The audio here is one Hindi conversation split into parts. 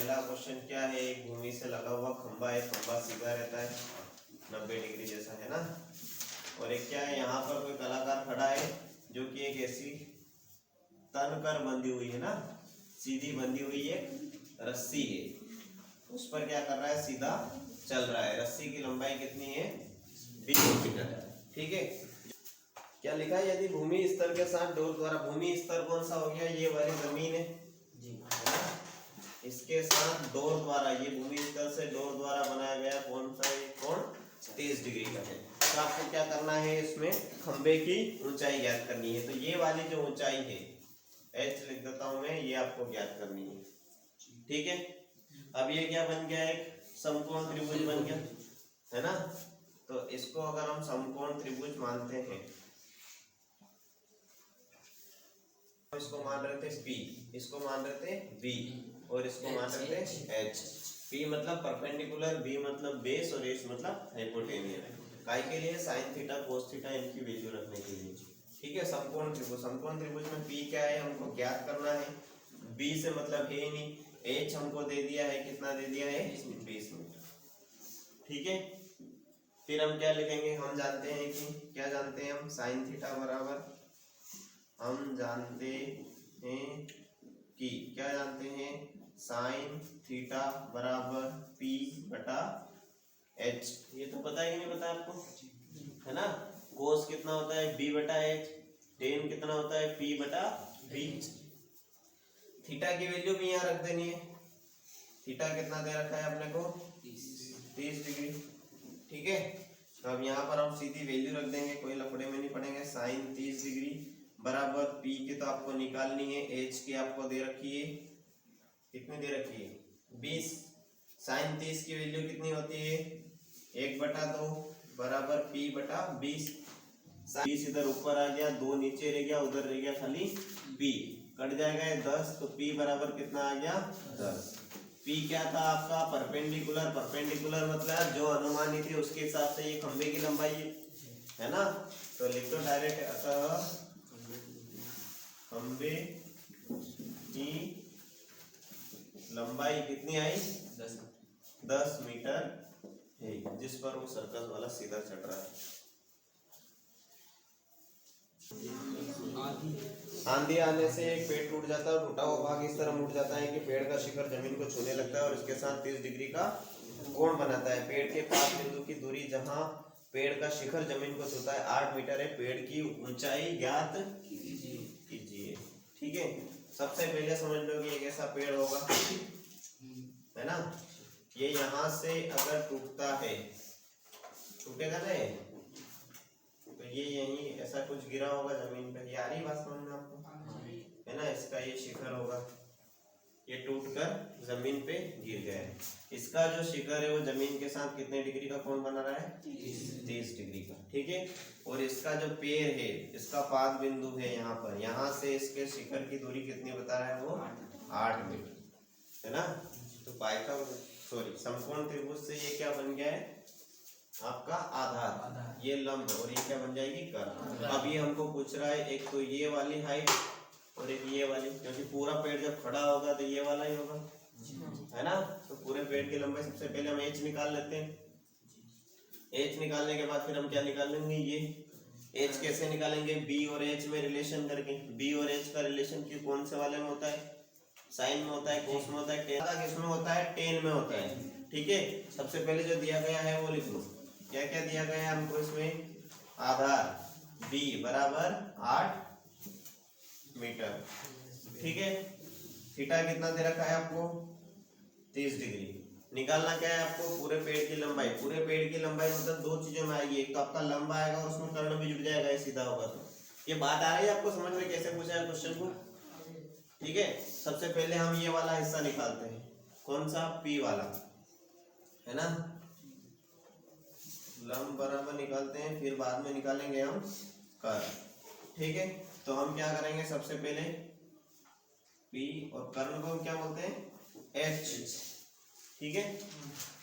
पहला क्वेश्चन क्या है, एक भूमि से लगा हुआ खंबा है, खंबा सीधा रहता है 90 डिग्री जैसा है ना। और एक क्या है, यहाँ पर कोई कलाकार खड़ा है जो कि एक ऐसी तन कर बंधी हुई है ना, सीधी बंधी हुई एक रस्सी है, उस पर क्या कर रहा है, सीधा चल रहा है। रस्सी की लंबाई कितनी है, 20 मीटर। ठीक है, क्या लिखा है, यदि भूमि स्तर के साथ डोर द्वारा, भूमि स्तर कौन सा हो गया, ये वाली जमीन है जी, इसके साथ डोर द्वारा, ये भूमि स्तर से डोर द्वारा बनाया गया कौन सा, ये कोण 30 डिग्री का है। तो आपको क्या करना है, इसमें खंबे की ऊंचाई ज्ञात करनी है। तो ये वाली जो ऊंचाई है, एच लिख देता हूं मैं, ये आपको ज्ञात करनी है। ठीक है, अब ये क्या बन गया, एक समकोण त्रिभुज बन गया है ना। तो इसको अगर हम समकोण त्रिभुज मानते हैं, इसको मान रहे थे P, इसको मान रहे थे V, और इसको मान रहे थे H। P मतलब परपेंडिकुलर, B मतलब बेस, और H मतलब हाइपोटेनियस। काय के लिए, साइन थीटा कोस थीटा इनकी वैल्यू रखने के लिए। ठीक है, समकोण त्रिभुज, समकोण त्रिभुज में P क्या है हमको ज्ञात करना है, B से मतलब है ही नहीं, H हमको दे दिया है, कितना दे दिया है, 20 मीटर। ठीक है, फिर हम क्या लिखेंगे, हम जानते हैं कि, क्या जानते हैं हम, साइन थीटा बराबर, हम जानते हैं कि, क्या जानते हैं, साइन थीटा बराबर P बटा H। ये तो पता ही नहीं, पता आपको है ना। कोस कितना होता है, B बटा H, टेन कितना होता है, P बटा V। थीटा की वैल्यू भी यहाँ रख देनी है, थीटा कितना दे रखा है अपने को, 30 डिग्री। ठीक है, तो अब यहाँ पर हम सीधी वैल्यू रख देंगे, कोई लफड़े में नहीं पड़ेंगे। साइन 30 डिग्री बराबर P की तो आपको निकालनी है, H की आपको दे रखी है, कितनी दे रखी है, 20। साइन 30 की वैल्यू कितनी होती है, 1/2 बराबर P बटा 20। 20 इधर ऊपर आ गया, 2 नीचे रह गया, उधर रह गया खाली P, कट जाएगा 10, तो P बराबर कितना आ गया, 10। P क्या था आपका, परपेंडिकुलर, परपेंडिकुलर मतलब जो अनुमानित है उसके हिसाब से ये खंबे की लंबाई है ना। तो लिख दो डायरेक्ट, अतः खंबे की लंबाई कितनी आई, 10 मीटर है, जिस पर वो सर्कस वाला सीधा चढ़ रहा है। आंधी आने से एक पेड़ टूट जाता है, टूटा हुआ भाग इस तरह मुड़ जाता है कि पेड़ का शिखर जमीन को छूने लगता है और इसके साथ 30 डिग्री का कोण बनाता है। पेड़ के पास बिंदु की दूरी जहां पेड़ का शिखर जमीन को छूता है 8 मीटर है। पेड़ की ऊंचाई ज्ञात कीजिए। ठीक है, सबसे पहले समझ लो कि एक ऐसा पेड़ होगा है ना, ये यहाँ से अगर टूटता है, टूटेगा ना, तो ये यहीं ऐसा कुछ गिरा होगा जमीन पे, ये आ रही बात समझ में आपको है ना। इसका ये शिखर होगा, ये टूटकर जमीन पे गिर गया है। इसका जो शिखर है वो जमीन के साथ कितने डिग्री का कोण बना रहा है, 30 डिग्री का। ठीक है, और इसका जो पैर है, इसका पाद बिंदु है यहाँ पर, यहाँ से इसके शिखर की दूरी कितनी बता रहा है वो, 8 मीटर है ना। तो पाई का सॉरी समकोण त्रिभुज से ये क्या बन गया है आपका आधार, ये लंब, और ये क्या बन जाएगी, कर्ण। अब ये हमको पूछ रहा है एक तो ये वाली हाइट और एक ये वाली, क्योंकि पूरा पेड़ जब खड़ा होगा तो ये वाला ही होगा है ना। तो पूरे पेड़ की लंबाई सबसे पहले हम H निकाल लेते हैं। H निकालने के बाद फिर हम क्या निकालेंगे, ये H कैसे निकालेंगे, B और H में रिलेशन करके। B और H का रिलेशन की कौन से वाले में होता है, साइन में होता है, कोस में होता है, टेन का किस में होता है, टेन में होता है। ठीक है, सबसे पहले जो दिया गया है वो लिख लो, क्या क्या दिया गया है हमको इसमें, आधार B बराबर 8 मीटर। ठीक है, थीटा कितना दे रखा है आपको, 30 डिग्री। निकालना क्या है आपको, पूरे पेड़ की लंबाई। पूरे पेड़ की लंबाई मतलब दो चीजों में आएगी, एक तो आपका लंब आएगा और उसमें कर्ण भी जुड़ जाएगा, ये सीधा होगा। तो ये बात आ रही है आपको समझ में, कैसे पूछा है क्वेश्चन को। ठीक है, सबसे पहले हम ये वाला हिस्सा निकालते हैं, कौन सा, P वाला है ना, लंब बराबर निकालते हैं, फिर बाद में निकालेंगे हम कर्ण। ठीक है, तो हम क्या करेंगे, सबसे पहले P और कर्ण को हम क्या बोलते हैं, H। ठीक है,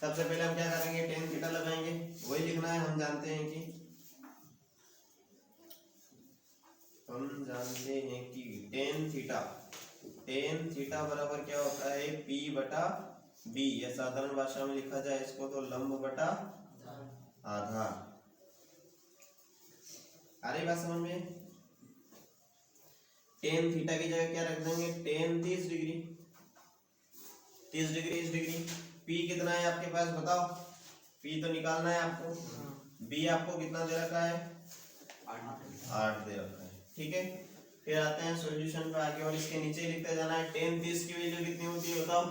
सबसे पहले हम क्या करेंगे, टेन थीटा लगाएंगे, वही लिखना है। हम जानते हैं कि टेन थीटा टेन थीटा बराबर क्या होता है P बटा B, या साधारण भाषा में लिखा जाए इसको तो लंब बटा आधार। आ रही बात समझ में? टेन थीटा की जगह क्या रख देंगे, ten 30 degree, 30 degree 30 degree. P कितना है आपके पास बताओ, P तो निकालना है आपको। B आपको कितना दे रखा है, 8 दे रखा है, ठीक है। फिर आते हैं सॉल्यूशन पे आगे, और इसके नीचे लिखते जाना है। टेन 30 की वैल्यू कितनी होती है बताओ,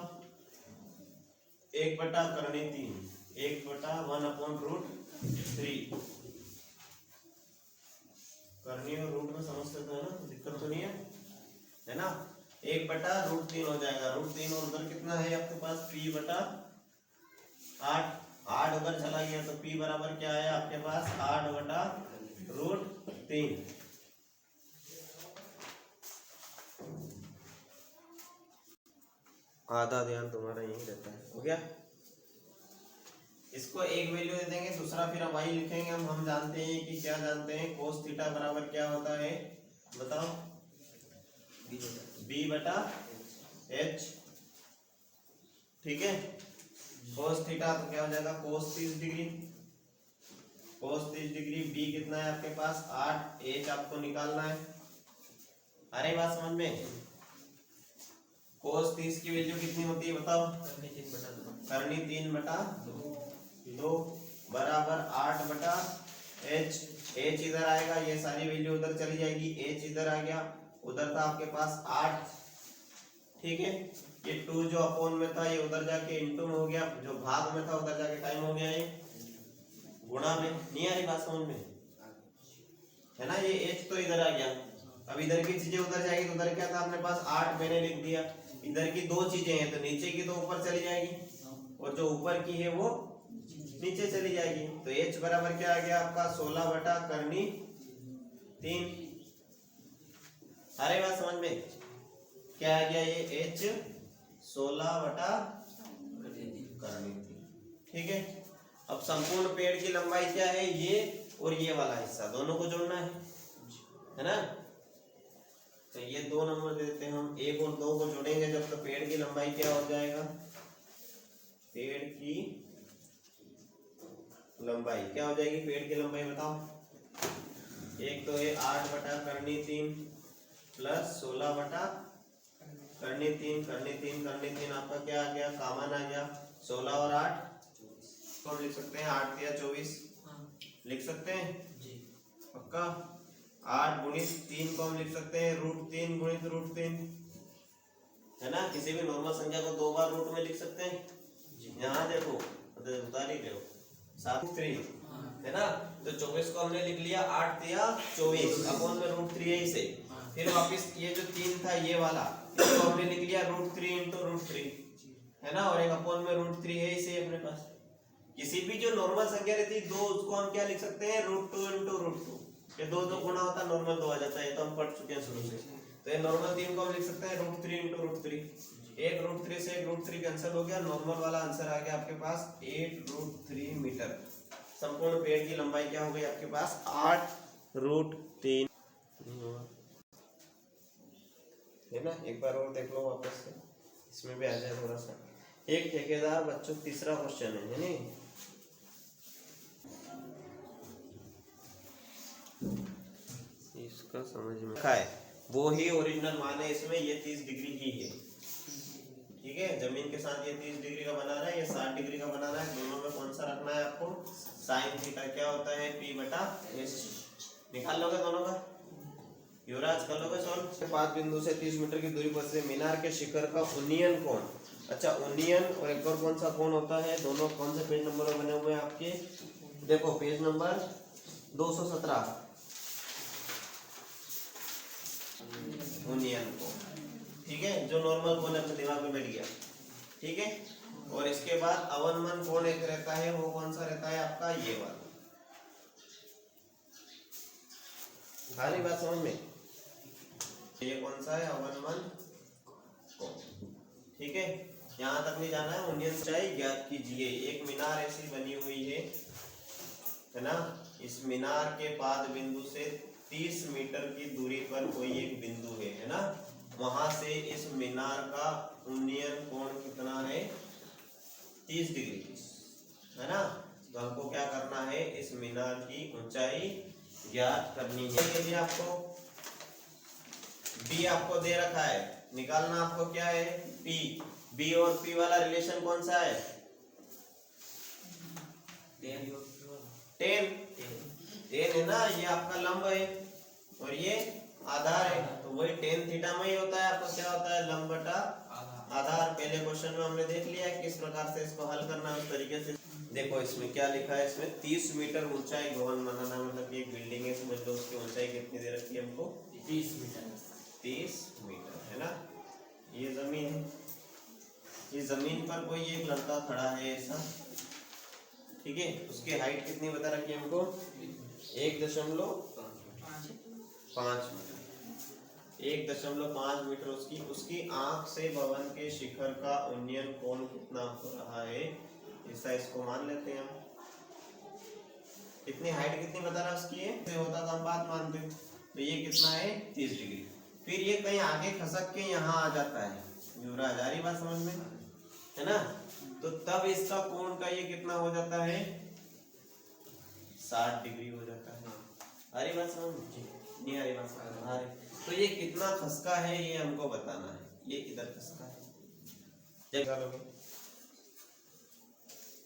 1 बटा करनी 3, 1 बटा 1/√3। करनी और रूट में समझते तो है ना, दिक्कत तो नहीं है ना। 1 बटा √3 हो जाएगा, √3 और उधर कितना है आपके पास P बटा 8, 8 उधर चला गया तो P बराबर क्या है आपके पास 8 बटा √3। आधा ध्यान तुम्हारा यही रहता है, हो गया। इसको एक वैल्यू दे देंगे, दूसरा फिर हम वही लिखेंगे। हम जानते हैं कि क्या जानते हैं, कोस थीटा बराबर क्या होता है बताओ, B बटा H, ठीक है। कोस थीटा तो क्या हो जाएगा, कोस 30 डिग्री, कोस 30 डिग्री। B कितना है आपके पास 8, H आपको निकालना है। अरे बात समझ में, कोस 30 की वैल्यू कितनी होती है बताओ, करनी 3 बटा 2 बराबर 8 बटा H। H इधर आएगा, ये सारी वैल्यू उधर चली जाएगी, H इधर आ गया, उधर था आपके पास 8, ठीक है। ये 2 जो अपोन में था ये उधर जाके इनटू में हो गया, जो भाग में था उधर जाके टाइम हो गया, ये गुणा में। नहीं आ रही बात समझ में, है ना। ये H तो इधर आ गया, अब इधर की चीजें उधर जाएगी तो उधर क्या था अपने पास 8 मैंने लिख दिया। इधर की 2 चीजें हैं तो नीचे की तो ऊपर चली जाएगी, और जो ऊपर की है वो नीचे चली जाएगी। तो H बराबर क्या आ गया आपका 16 बटा करनी 3। अरे बात समझ में, क्या आ गया ये H 16 बटा करनी 3, ठीक है। अब संपूर्ण पेड़ की लंबाई क्या है, ये और ये वाला हिस्सा दोनों को जोड़ना है ना। तो ये 2 नंबर देते हैं हम, 1 और 2 को जोड़ेंगे जब, तो पेड़ की लंबाई क्या हो जाएगा, पेड़ की लंबाई क्या हो जाएगी, पेड़ की लंबाई बताओ। एक तो ये 8 बटा करनी 3 प्लस 16 बटा करनी 3, करनी 3 करनी 3 आपका क्या आ गया, कॉमन आ गया। 16 और 8 तो हम लिख सकते हैं 8 या 24 लिख सकते हैं पक्का। 8 गुणित 3 को हम लिख सकते हैं √3 गुणित √3, है ना। किसी भी नॉर्मल संख्या को 2 बार रूट में लिख सकते हैं। यहाँ देखो उतार ही रहे हो 7 है ना, तो 24 को हमने लिख लिया 8 या 24 अपोन में √3 है इसे। फिर वापस ये जो 3 था ये वाला, इसको हमने लिख लिया √3 इंटू √3, है ना, और एक अपोन में √3 है इसे अपने पास। किसी भी जो नॉर्मल संख्या रहती है 2, उसको हम क्या लिख सकते हैं √2 इंटू √2, ये 2 गुना होता है नॉर्मल 2 आ जाता है, ये तो हम पढ़ चुके हैं शुरू से। तो ये नॉर्मल 3 को हम लिख सकते हैं √3 इंटू √3, एक √3 से एक √3 कैंसिल हो गया, नॉर्मल वाला आंसर आ गया आपके पास 8√3 मीटर। संपूर्ण पेड़ की लंबाई क्या हो गई आपके पास 8√3, है ना। एक बार और देख लो वापस से, इसमें भी आ जाए थोड़ा सा। एक ठेकेदार बच्चों तीसरा क्वेश्चन है नहीं, इसका समझ में है, वो ही ओरिजिनल मान है इसमें, ये 30 डिग्री ही है, ठीक है। जमीन के साथ ये 30 डिग्री का बना रहा है, ये 60 डिग्री का बना रहा है, दोनों में कौन सा रखना है आपको, साइन थीटा क्या होता है P बटा H। निकाल लोगे दोनों का, युवराज कर लोगे सॉल्व। 5 बिंदु से 30 मीटर की दूरी पर से मीनार के शिखर का उन्नयन कोण, अच्छा उन्नयन और एक और कौन सा कोण होता है, दोनों कौन से पेज नंबर बने हुए हैं आपके, देखो पेज नंबर 217 उन्नयन कोण, ठीक है, जो नॉर्मल कोण अपने दिमाग में बैठ गया, ठीक है। और इसके बाद अवनमन कोण एक रहता है, वो कौन सा रहता है आपका, ये वाला। सारी बात समझ में, ये कौन सा है अवनमन कोण, ठीक है। यहाँ तक नहीं जाना है, उन्नयन ऊंचाई ज्ञात कीजिए। एक मीनार ऐसी बनी हुई है ना, इस मीनार के पाद बिंदु से 30 मीटर की दूरी पर कोई एक बिंदु है ना, वहां से इस मीनार का उन्नयन कोण कितना है, 30 डिग्री, है ना। तो हमको क्या करना है, इस मीनार की ऊंचाई ज्ञात करनी है। ये भी आपको बी आपको दे रखा है, निकालना आपको क्या है, पी। बी और पी वाला रिलेशन कौन सा है, 10 है ना। ये आपका लंब है और ये आधार है, तो वही tan थीटा में ही होता है आपका, क्या होता है, लंब बटा आधार। पहले क्वेश्चन में हमने देख लिया है किस प्रकार से इसको हल करना है, उस तरीके से। देखो इसमें क्या लिखा है, इसमें 30 मीटर ऊंचाई भवन बनाना, मतलब कि एक बिल्डिंग है, समझ लो उसकी ऊंचाई कितनी दे रखी है हमको, 30 मीटर, है ना। ये जमीन है, ये जमीन पर कोई एक लड़का खड़ा है ऐसा, ठीक है। उसकी हाइट कितनी बता रखी है हमको, 1.5 मीटर, 1.5 मीटर उसकी आंख से भवन के शिखर का उन्नयन कोण कितना हो रहा है, ऐसा इसको मान लेते हैं हम। कितनी हाइट कितनी बता रहा उसकी है, से होता तो हम बात मानते, तो ये कितना है, 30 डिग्री। फिर ये कहीं आगे खसक के यहाँ आ जाता है, युवराज, आ रही बात समझ में, है ना। तो तब इसका कोण का ये कितना हो जाता है, 60 डिग्री हो जाता है। आ रही बात समझ में, नहीं आ रही बात समझ में, आ रही। तो ये कितना खसका है ये हमको बताना है, ये इधर खसका है। निकालोगे,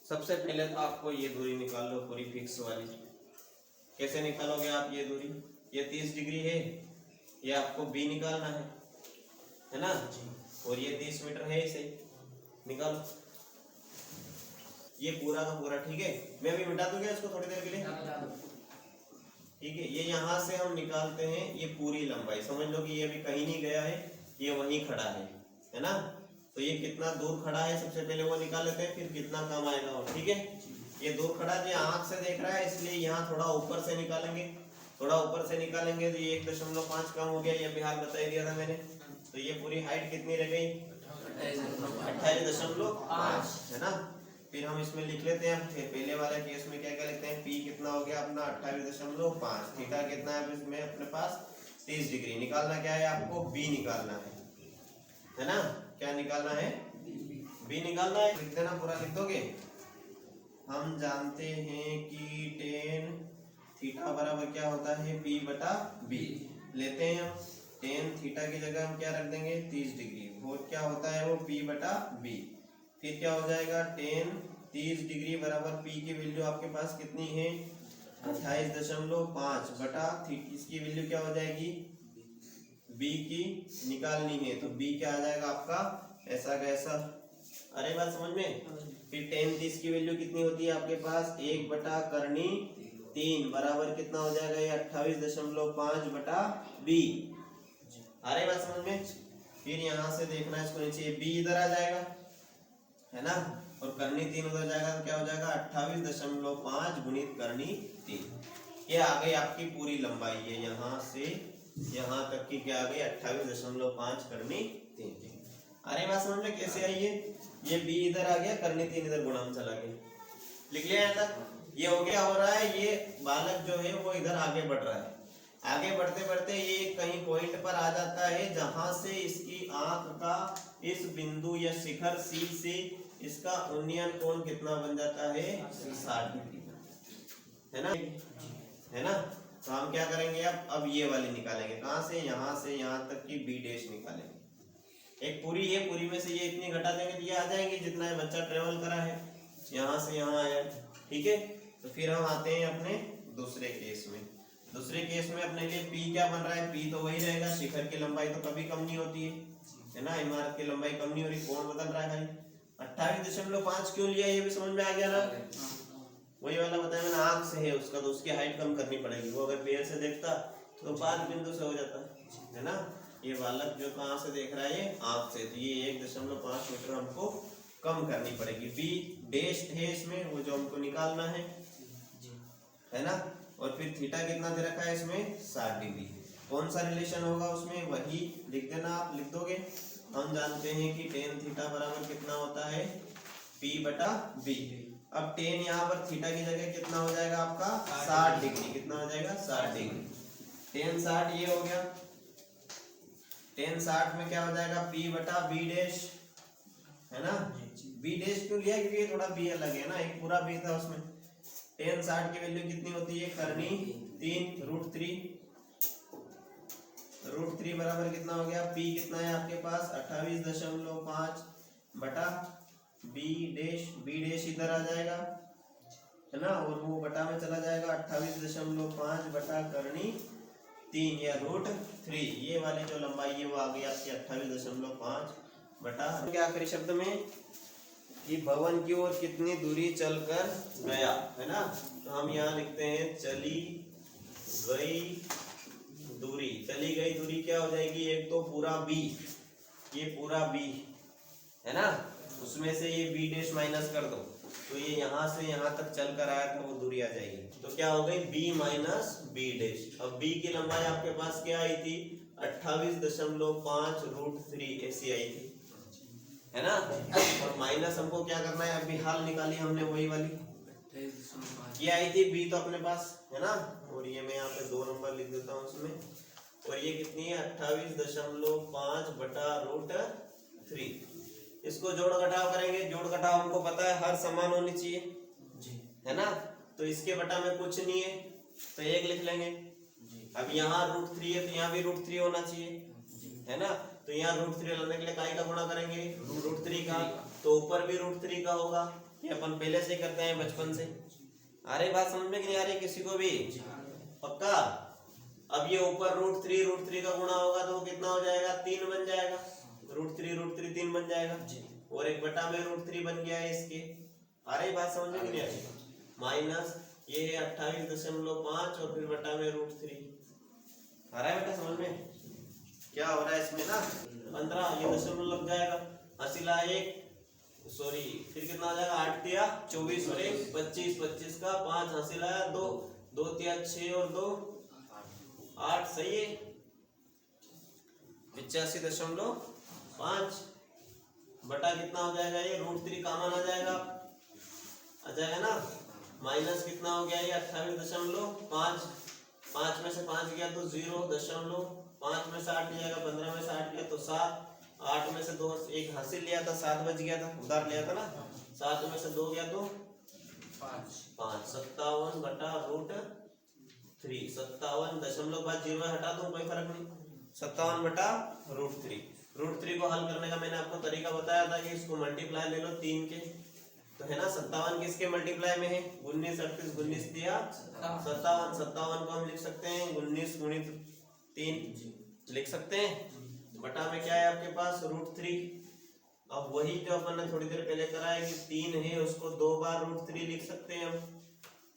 सबसे पहले तो आपको ये दूरी निकाल लो पूरी फिक्स वाली। कैसे निकालोगे आप ये दूरी, ये 30 डिग्री है, ये आपको बी निकालना है ना, और ये 30 मीटर है, इसे निकालो ये पूरा का पूरा, ठीक है। मैं अभी मिटा दूंगा इसको थोड़ी देर के लिए, ठीक है। ये यहाँ से हम निकालते हैं ये पूरी लंबाई, समझ लो कि ये अभी कहीं नहीं गया है, ये वहीं खड़ा है ना। तो ये कितना दूर खड़ा है सबसे पहले वो निकाल लेते हैं, फिर कितना काम आएगा और, ठीक है। ये दूर खड़ा है, आंख से देख रहा है, इसलिए यहाँ थोड़ा ऊपर से निकालेंगे, थोड़ा ऊपर से निकालेंगे तो ये 1.5 कम हो गया, ये भी हाल बता ही दिया था मैंने। तो ये पूरी हाइट कितनी रह गई, 28.5, है ना। फिर हम इसमें लिख लेते हैं, फिर पहले वाले केस में क्या क्या लिखते हैं, पी कितना हो गया अपना 28.5, थीटा कितना है इसमें अपने पास 30 डिग्री। निकालना क्या है आपको, बी निकालना है ना। क्या निकालना है, बी निकालना है। लिख देना, पूरा लिख दोगे। हम जानते हैं कि tan थीटा बराबर क्या होता है, पी बटा बी। लेते हैं हम tan थीटा की जगह हम क्या रख देंगे, 30 डिग्री, और क्या होता है वो पी बटा बी। फिर क्या हो जाएगा, tan 30 डिग्री बराबर पी की वैल्यू आपके पास कितनी है, 28.5 बटा इसकी वैल्यू क्या हो जाएगी, बी की निकालनी है, तो बी क्या आ जाएगा आपका, ऐसा कैसा, अरे बात समझ में। फिर tan 30 की वैल्यू कितनी होती है आपके पास, 1 बटा करनी 3 बराबर कितना हो जाएगा, ये 28.5 बटा बी। अरे बात समझ में। फिर यहाँ से देखना इसको नीचे, बी इधर आ जाएगा, है ना, और करनी 3 उधर जाएगा, तो क्या हो जाएगा 28.5 गुणित करनी 3। ये आ गई आपकी पूरी लंबाई, ये यहाँ से यहाँ तक की क्या आ गई, 28.5 करनी 3। अरे बात समझ में कैसे आई है, ये बी इधर आ गया, करनी 3 इधर गुणा में चला गया, लिख लिया यहाँ तक। ये हो गया, हो रहा है, ये बालक जो है वो इधर आगे बढ़ रहा है, आगे बढ़ते बढ़ते ये कहीं पॉइंट पर आ जाता है जहां से इसकी आंख का इस बिंदु या शिखर सी से इसका उन्नयन कोण कितना बन जाता है, 60 डिग्री, है ना, है ना। तो हम क्या करेंगे, अब ये वाली निकालेंगे, कहां से, यहां से यहां तक की बी डैश निकालेंगे। एक पूरी है, पूरी में से ये इतनी घटा देंगे तो ये आ जाएंगे जितना ये बच्चा ट्रेवल करा है, यहाँ से यहाँ आया, ठीक है। तो फिर हम आते हैं अपने दूसरे केस में। दूसरे केस में अपने लिए पी क्या बन रहा है, पी तो वही रहेगा, शिखर की लंबाई तो कभी कम नहीं होती है ना, इमारत की लंबाई कम नहीं हो रही, कोण बदल रहा है खाली। 28.5 क्यों लिया, ये भी समझ में आ गया ना। वही वाला बताया मैंने, आंख से है उसका, तो उसकी हाइट कम करनी पड़ेगी, वो अगर पैर से देखता तो 5 बिंदु से हो जाता, है ना। ये बालक जो कहाँ से देख रहा है, ये आंख से, तो ये 1.5 मीटर हमको कम करनी पड़ेगी। बी डैश है इसमें, वो जो हमको निकालना है ना। और फिर थीटा कितना दे रखा है इसमें, 60 डिग्री। कौन सा रिलेशन होगा उसमें, वही लिख देना, आप लिख दोगे। हम जानते हैं कि tan थीटा बराबर कितना होता है, p बटा b। अब tan यहाँ पर थीटा की जगह कितना हो जाएगा आपका, 60 डिग्री, कितना हो जाएगा, 60 डिग्री। tan 60 ये हो गया, tan 60 में क्या हो जाएगा p बटा b डैश, है ना। b डैश क्यों लिया, क्योंकि थोड़ा b अलग है ना, एक पूरा b था उसमें। tan 60 की वैल्यू कितनी होती है, करनी 3 √3 बराबर कितना हो गया, p कितना है आपके पास 28.5 बटा b डैश इधर आ जाएगा, है ना, और वो बटा में चला जाएगा 28.5 बटा करनी 3 या √3। ये वाली जो लंबाई है वो आ गई आपकी 28.5 बटा। क्या आखिरी शब्द में कि भवन की ओर कितनी दूरी चलकर गया, है ना, तो हम यहाँ लिखते हैं चली गई दूरी। चली गई दूरी क्या हो जाएगी, एक तो पूरा b, ये पूरा b है ना, उसमें से ये b डैश माइनस कर दो, तो ये यहाँ से यहाँ तक चल कर आया था, वो दूरी आ जाएगी। तो क्या हो गई b माइनस b डैश। अब b की लंबाई आपके पास क्या आई थी, 28.5 √3 ऐसी आई थी, है ना। और माइनस हमको क्या करना है, अभी हाल निकाली हमने वही वाली, ये आई थी b तो अपने पास, है ना, और ये मैं यहाँ पे 2 नंबर लिख देता हूँ उसमें, और ये कितनी है 28.5 बटा √3। इसको जोड़ घटाव करेंगे, जोड़ घटाव हमको पता है हर समान होनी चाहिए जी, है ना, तो इसके बटा में कुछ नहीं है तो 1 लिख लेंगे जी। अब यहाँ √3 है तो यहाँ भी √3 होना चाहिए जी, है ना, तो यहाँ √3 लाने के लिए काय का गुणा करेंगे, √3 का, तो ऊपर भी √3 का होगा, ये अपन पहले से करते हैं बचपन से। अरे बात समझ में नहीं आ रही किसी को भी, पक्का। अब ये ऊपर √3 का गुणा होगा तो कितना हो जाएगा, 3 बन जाएगा, √3 3 बन जाएगा जी, और एक बटा में √3 बन गया है इसके। अरे बात समझ में नहीं आ रही, माइनस ये है 28.5 और फिर बटा में √3। आ रहा है बेटा समझ में, क्या हो रहा है इसमें ना, 15 ये दशमलव लग जाएगा, हसीला 1 सॉरी, फिर कितना आ जाएगा 8 तिया 24 और 1 25, 25 का 5 हसीला 2 2 तिया 6 और 2 8, सही है 85.5 बटा कितना हो जाएगा, ये √3 कॉमन आ जाएगा ना, माइनस कितना हो गया ये 28.5, 5 में से 5 गया तो 0, 5 में से 8 जाएगा, 15 में से 8 गया तो 7, 8 में से 2 एक हासिल लिया था 7 बच गया था, उधार लिया था ना, 7 में से 2 गया तो 5, 57 बटा √3, 57 दशमलव बाद 0 हटा दूं कोई फर्क नहीं, 57 बटा √3 को हल करने का मैंने आपको तरीका बताया था कि इसको मल्टीप्लाई ले लो 3 के, तो है ना 57 किसके मल्टीप्लाई में है, 19 38 19 दिया 57 को हम लिख सकते हैं 19 गुणित 3 लिख सकते हैं, बटा में क्या है आपके पास √3। अब वही जो अपन ने थोड़ी देर पहले करा है कि 3 है उसको 2 बार √3 लिख सकते हैं हम,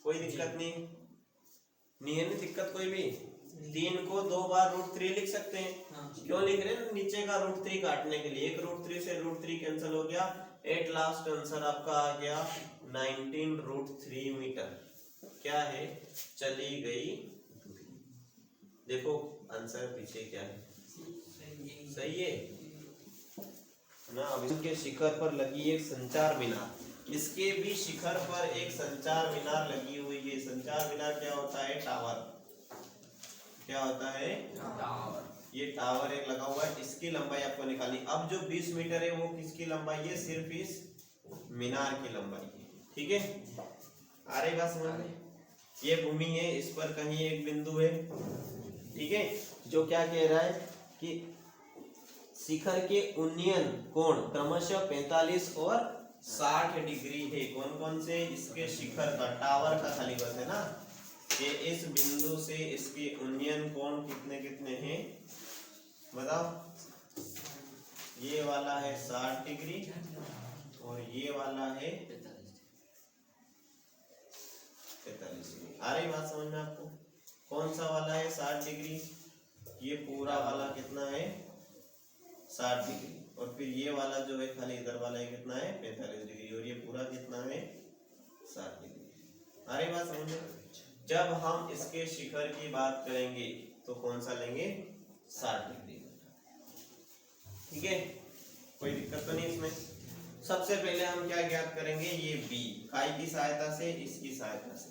कोई दिक्कत नहीं है ना, दिक्कत कोई भी, 3 को 2 बार √3 लिख सकते हैं। क्यों लिख रहे हैं, नीचे का √3 काटने के लिए, एक √3 से √3 कैंसिल हो गया, एट लास्ट आंसर आपका आ गया 19√3 मीटर। क्या है, चली गई दूरी। देखो आंसर पीछे क्या है, सही है ना। अब इसके शिखर पर लगी एक संचार मीनार, इसके भी शिखर पर एक संचार मीनार लगी हुई है। संचार मीनार क्या होता है, टावर, क्या होता है टावर, ये टावर एक लगा हुआ है, इसकी लंबाई आपको निकाली। अब जो 20 मीटर है वो किसकी लंबाई है, सिर्फ इस मीनार की लंबाई है, ठीक है। आ रही बात समझ में, ये भूमि है, इस पर कहीं एक बिंदु है, ठीक है, जो क्या कह रहा है कि शिखर के उन्नयन कोण क्रमशः 45 और 60 डिग्री है। कौन कौन से, इसके शिखर का, टावर का खाली बात है ना, कि इस बिंदु से इसके उन्नयन कोण कितने कितने हैं बताओ। ये वाला है 60 डिग्री और ये वाला है 45 डिग्री। आ रही बात समझ में आपको, कौन सा वाला है 60 डिग्री, ये पूरा वाला कितना है 60 डिग्री, और फिर ये वाला जो है खाली इधर वाला है कितना है 45 डिग्री, और ये पूरा कितना है 60 डिग्री। आ रही बात समझ में। जब हम इसके शिखर की बात करेंगे तो कौन सा लेंगे, 60 डिग्री, ठीक है, कोई दिक्कत तो नहीं इसमें। सबसे पहले हम क्या ज्ञात करेंगे, ये b काय की सहायता से, इसकी सहायता से,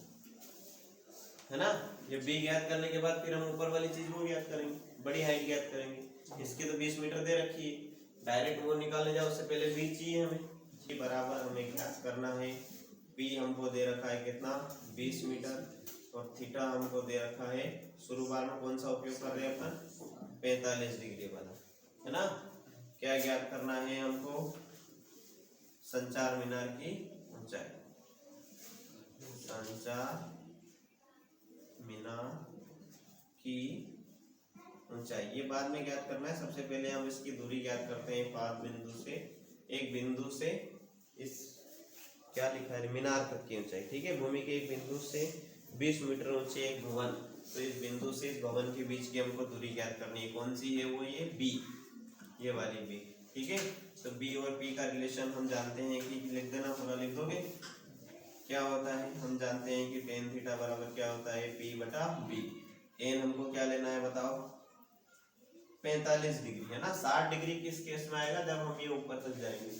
है ना। ये b ज्ञात करने के बाद फिर हम ऊपर वाली चीज को ज्ञात करेंगे, बड़ी हाइट ज्ञात करेंगे। इसकी तो 20 मीटर दे रखी है, डायरेक्ट वो निकालने जाओ उससे पहले बी चाहिए हमें। जी बराबर हमें ज्ञात करना है, पी हमको दे रखा है कितना 20 मीटर और थीटा हमको दे रखा है, शुरू बार में कौन सा उपयोग कर रहे हैं अपन 45 डिग्री वाला, है ना। क्या ज्ञात करना है हमको, संचार मीनार की ऊंचाई, संचार मीनार की ऊंचाई ये बाद में ज्ञात करना है। सबसे पहले हम इसकी दूरी ज्ञात करते हैं 5 बिंदु से, एक बिंदु से इस क्या लिखा है मीनार तक की ऊंचाई, ठीक है। भूमि के एक बिंदु से 20 मीटर ऊंचे एक भवन, तो इस बिंदु से इस भवन के बीच की हमको दूरी ज्ञात करनी है, कौन सी है वो, ये बी, ये वाली बी, ठीक है। तो बी और पी का रिलेशन हम जानते हैं कि लिख देना, पूरा लिख दोगे। क्या होता है, हम जानते हैं कि टेन थीटा बराबर क्या होता है पी बटा बी। एन हमको क्या लेना है बताओ, 45 डिग्री, है ना। 60 डिग्री किस केस में आएगा, जब हम ये ऊपर तक जाएंगे।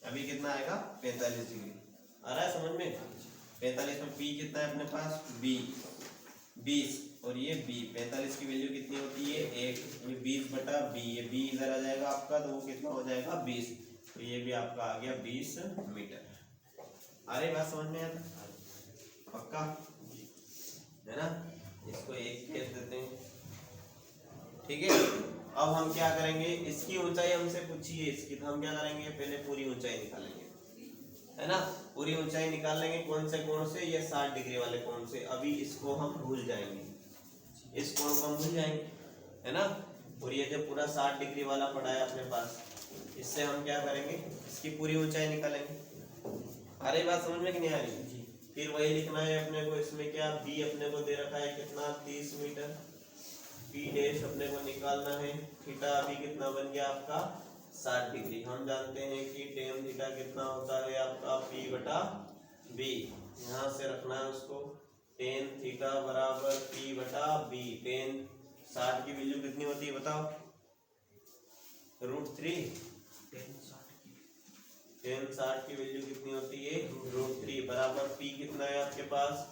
अभी कितना आएगा 45 डिग्री, आ रहा है समझ में। 45 में पी कितना है अपने पास, बी 20 और ये बी, 45 की वैल्यू कितनी होती है 1, ये 20 बटा बी, ये बी इधर आ जाएगा आपका, तो वो कितना हो जाएगा 20, तो ये भी आपका आ गया 20 मीटर। अरे बात समझ में आता, पक्का है ना। इसको एक भेज देते हैं, ठीक है। अब हम क्या करेंगे, इसकी ऊंचाई हमसे पूछिए इसकी, तो हम क्या करेंगे पहले पूरी ऊंचाई निकालेंगे, है ना। पूरी ऊंचाई निकाल लेंगे कौन से कोण से, ये 60 डिग्री वाले कोण से। अभी इसको हम भूल जाएंगे, इस कोण को हम भूल जाएंगे, है ना। और ये जो पूरा 60 डिग्री वाला पड़ा है अपने पास, इससे हम क्या करेंगे, इसकी पूरी ऊंचाई निकालेंगे। अरे बात समझ में कि नहीं आ रही। फिर वही लिखना है अपने को, इसमें क्या बी अपने को दे रखा है कितना 30 मीटर, पी डैश अपने को निकालना है, थीटा अभी कितना बन गया आपका 60 डिग्री। हम जानते हैं कि टेन थीटा कितना होता है आपका पी बटा बी, यहाँ से रखना है उसको, टेन थीटा बराबर पी बटा बी। टेन 60 की वैल्यू कितनी होती है बताओ, √3। टेन 60 की वैल्यू कितनी होती है √3 बराबर पी कितना है आपके पास,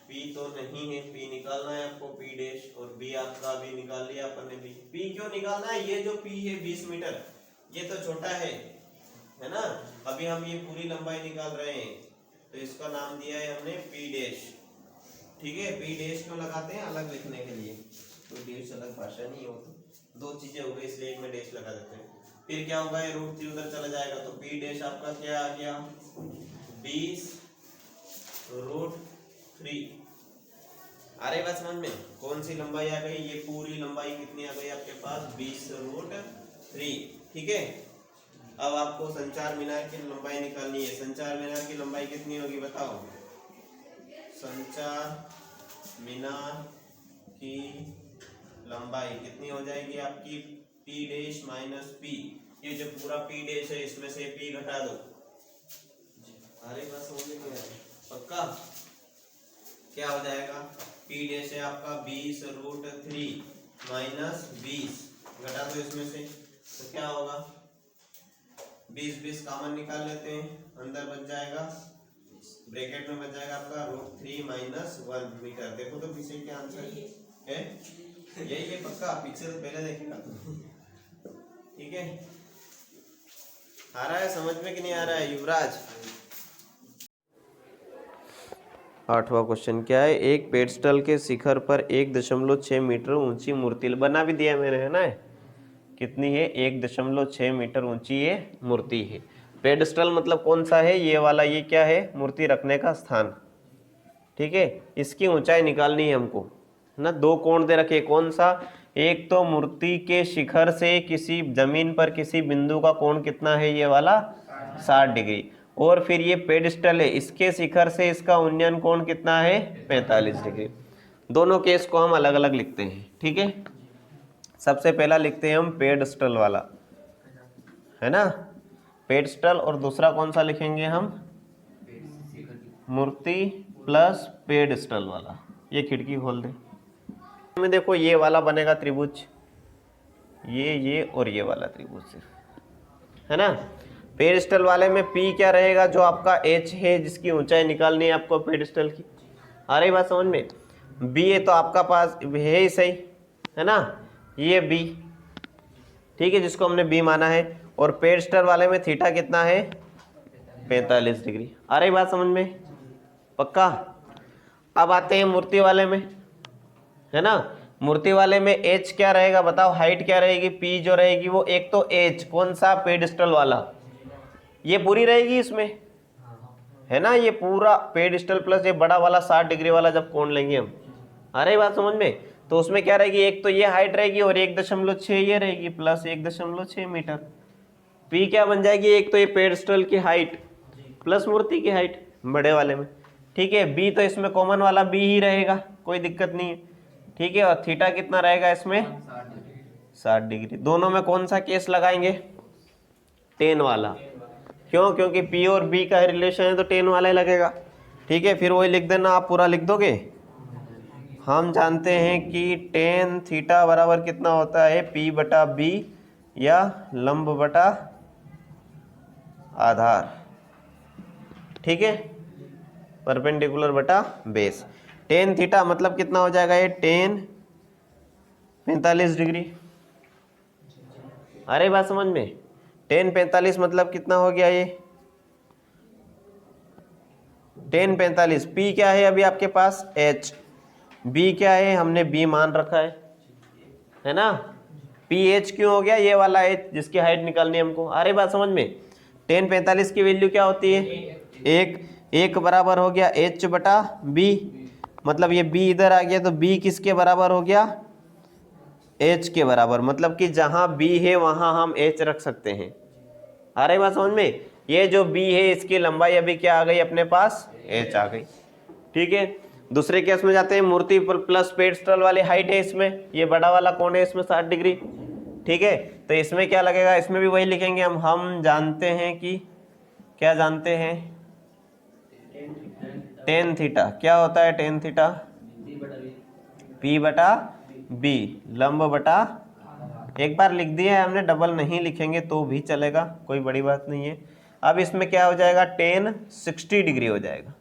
पी तो नहीं है, पी निकालना है आपको पी डैश, और बी आपका भी निकाल लिया अपन ने। पी क्यों निकालना है, ये जो पी है 20 मीटर ये तो छोटा है ना। अभी हम ये पूरी लंबाई निकाल रहे हैं, तो इसका नाम दिया है हमने पी डैश, ठीक है। पी डैश क्यों लगाते हैं, अलग लिखने के लिए, तो डैश अलग भाषा नहीं होती, दो चीजें हो गई इसलिए एक में डैश लगा देते हैं। फिर क्या होगा, ये √3 उधर चला जाएगा, तो पी डैश आपका क्या आ गया 20 √3। अरे बस समझ में, कौन सी लंबाई आ गई, ये पूरी लंबाई कितनी आ गई आपके पास 20 √3, ठीक है। अब आपको संचार मीनार की लंबाई निकालनी है। संचार मीनार की लंबाई कितनी होगी बताओ, संचार मीनार की लंबाई कितनी हो जाएगी आपकी, पी डैश माइनस पी, ये जो पूरा पी डैश है इसमें से पी घटा दो। अरे बस समझ में क्या है, पक्का क्या हो जाएगा, पी डैश है आपका 20 √3 माइनस 20, घटा दो इसमें से, तो क्या होगा 20 कॉमन निकाल लेते हैं, अंदर बच जाएगा, ब्रैकेट में बच जाएगा आपका √3 माइनस 1 मीटर। देखो तो पीछे क्या आंसर है, यही है पक्का, पीछे तो पहले देखेगा, ठीक है। आ रहा है समझ में कि नहीं आ रहा है युवराज। 8वां क्वेश्चन क्या है, एक पेडस्टल के शिखर पर 1.6 मीटर ऊंची मूर्ति, बना भी दिया मैंने, है ना। कितनी है 1.6 मीटर ऊंची ये मूर्ति है। पेडस्टल मतलब कौन सा है, ये वाला, ये क्या है मूर्ति रखने का स्थान, ठीक है। इसकी ऊंचाई निकालनी है हमको ना। दो कोण दे रखे, कौन सा, एक तो मूर्ति के शिखर से किसी जमीन पर किसी बिंदु का कोण कितना है, ये वाला 60 डिग्री, और फिर ये पेडस्टल है, इसके शिखर से इसका उन्नयन कोण कितना है 45 डिग्री। दोनों केस को हम अलग अलग लिखते हैं, ठीक है। सबसे पहला लिखते हैं हम पेडस्टल वाला, है ना, पेडस्टल, और दूसरा कौन सा लिखेंगे हम, मूर्ति प्लस पेडस्टल वाला। ये खिड़की खोल दे में, देखो ये वाला बनेगा त्रिभुज, ये और ये वाला त्रिभुज सिर्फ, है ना। पेडस्टल वाले में पी क्या रहेगा, जो आपका एच है जिसकी ऊंचाई निकालनी है आपको पेडस्टल की। आ रही बात समझ में। बी है तो आपका पास है ही सही, है ना। ये बी, ठीक है, जिसको हमने बी माना है। और पेडस्टर वाले में थीटा कितना है 45 डिग्री। आ रही बात समझ में? पक्का। अब आते हैं मूर्ति वाले में, है ना। मूर्ति वाले में एच क्या रहेगा बताओ, हाइट क्या रहेगी, पी जो रहेगी वो एक तो एच कौन सा पेडिस्टल वाला, ये पूरी रहेगी इसमें, है ना। ये पूरा पेडिस्टल प्लस ये बड़ा वाला 60 डिग्री वाला जब कोण लेंगे हम, आ रही बात समझ में, तो उसमें क्या रहेगी, एक तो ये हाइट रहेगी और 1.6 ये रहेगी प्लस 1.6 मीटर। पी क्या बन जाएगी, एक तो ये पेडिस्टल की हाइट प्लस मूर्ति की हाइट बड़े वाले में, ठीक है। बी तो इसमें कॉमन वाला बी ही रहेगा, कोई दिक्कत नहीं है, ठीक है। और थीटा कितना रहेगा इसमें 60 डिग्री। दोनों में कौन सा केस लगाएंगे, टेन वाला, क्यों, क्योंकि पी और बी का रिलेशन है तो टेन वाला ही लगेगा, ठीक है। फिर वही लिख देना, आप पूरा लिख दोगे। हम जानते हैं कि टेन थीटा बराबर कितना होता है, पी बटा बी या लंब बटा आधार, ठीक है, परपेंडिकुलर बटा बेस। टेन थीटा मतलब कितना हो जाएगा, ये टेन 45 डिग्री। अरे बात समझ में, टेन 45 मतलब कितना हो गया, ये टेन 45। पी क्या है अभी आपके पास एच, बी क्या है हमने बी मान रखा है ना। पी एच क्यों हो गया, ये वाला एच जिसकी हाइट निकालनी है हमको। अरे बात समझ में, टेन 45 की वैल्यू क्या होती है, एक बराबर हो गया एच बटा बी, मतलब ये बी इधर आ गया तो बी किसके बराबर हो गया, एच के बराबर, मतलब कि जहां बी है वहां हम एच रख सकते हैं। आ रही बात समझ में, ये जो बी है इसकी लंबाई अभी क्या आ गई अपने पास, एच आ गई, ठीक है। दूसरे केस में जाते हैं, मूर्ति प्लस पेडस्टल वाली हाइट है इसमें, ये बड़ा वाला कौन है इसमें 60 डिग्री, ठीक है। तो इसमें क्या लगेगा, इसमें भी वही लिखेंगे हम जानते हैं कि क्या जानते हैं, टेन थीटा क्या होता है, टेन थीटा पी बटा बी लंब बटा, एक बार लिख दिया है हमने, डबल नहीं लिखेंगे तो भी चलेगा, कोई बड़ी बात नहीं है। अब इसमें क्या हो जाएगा, टेन 60 डिग्री हो जाएगा,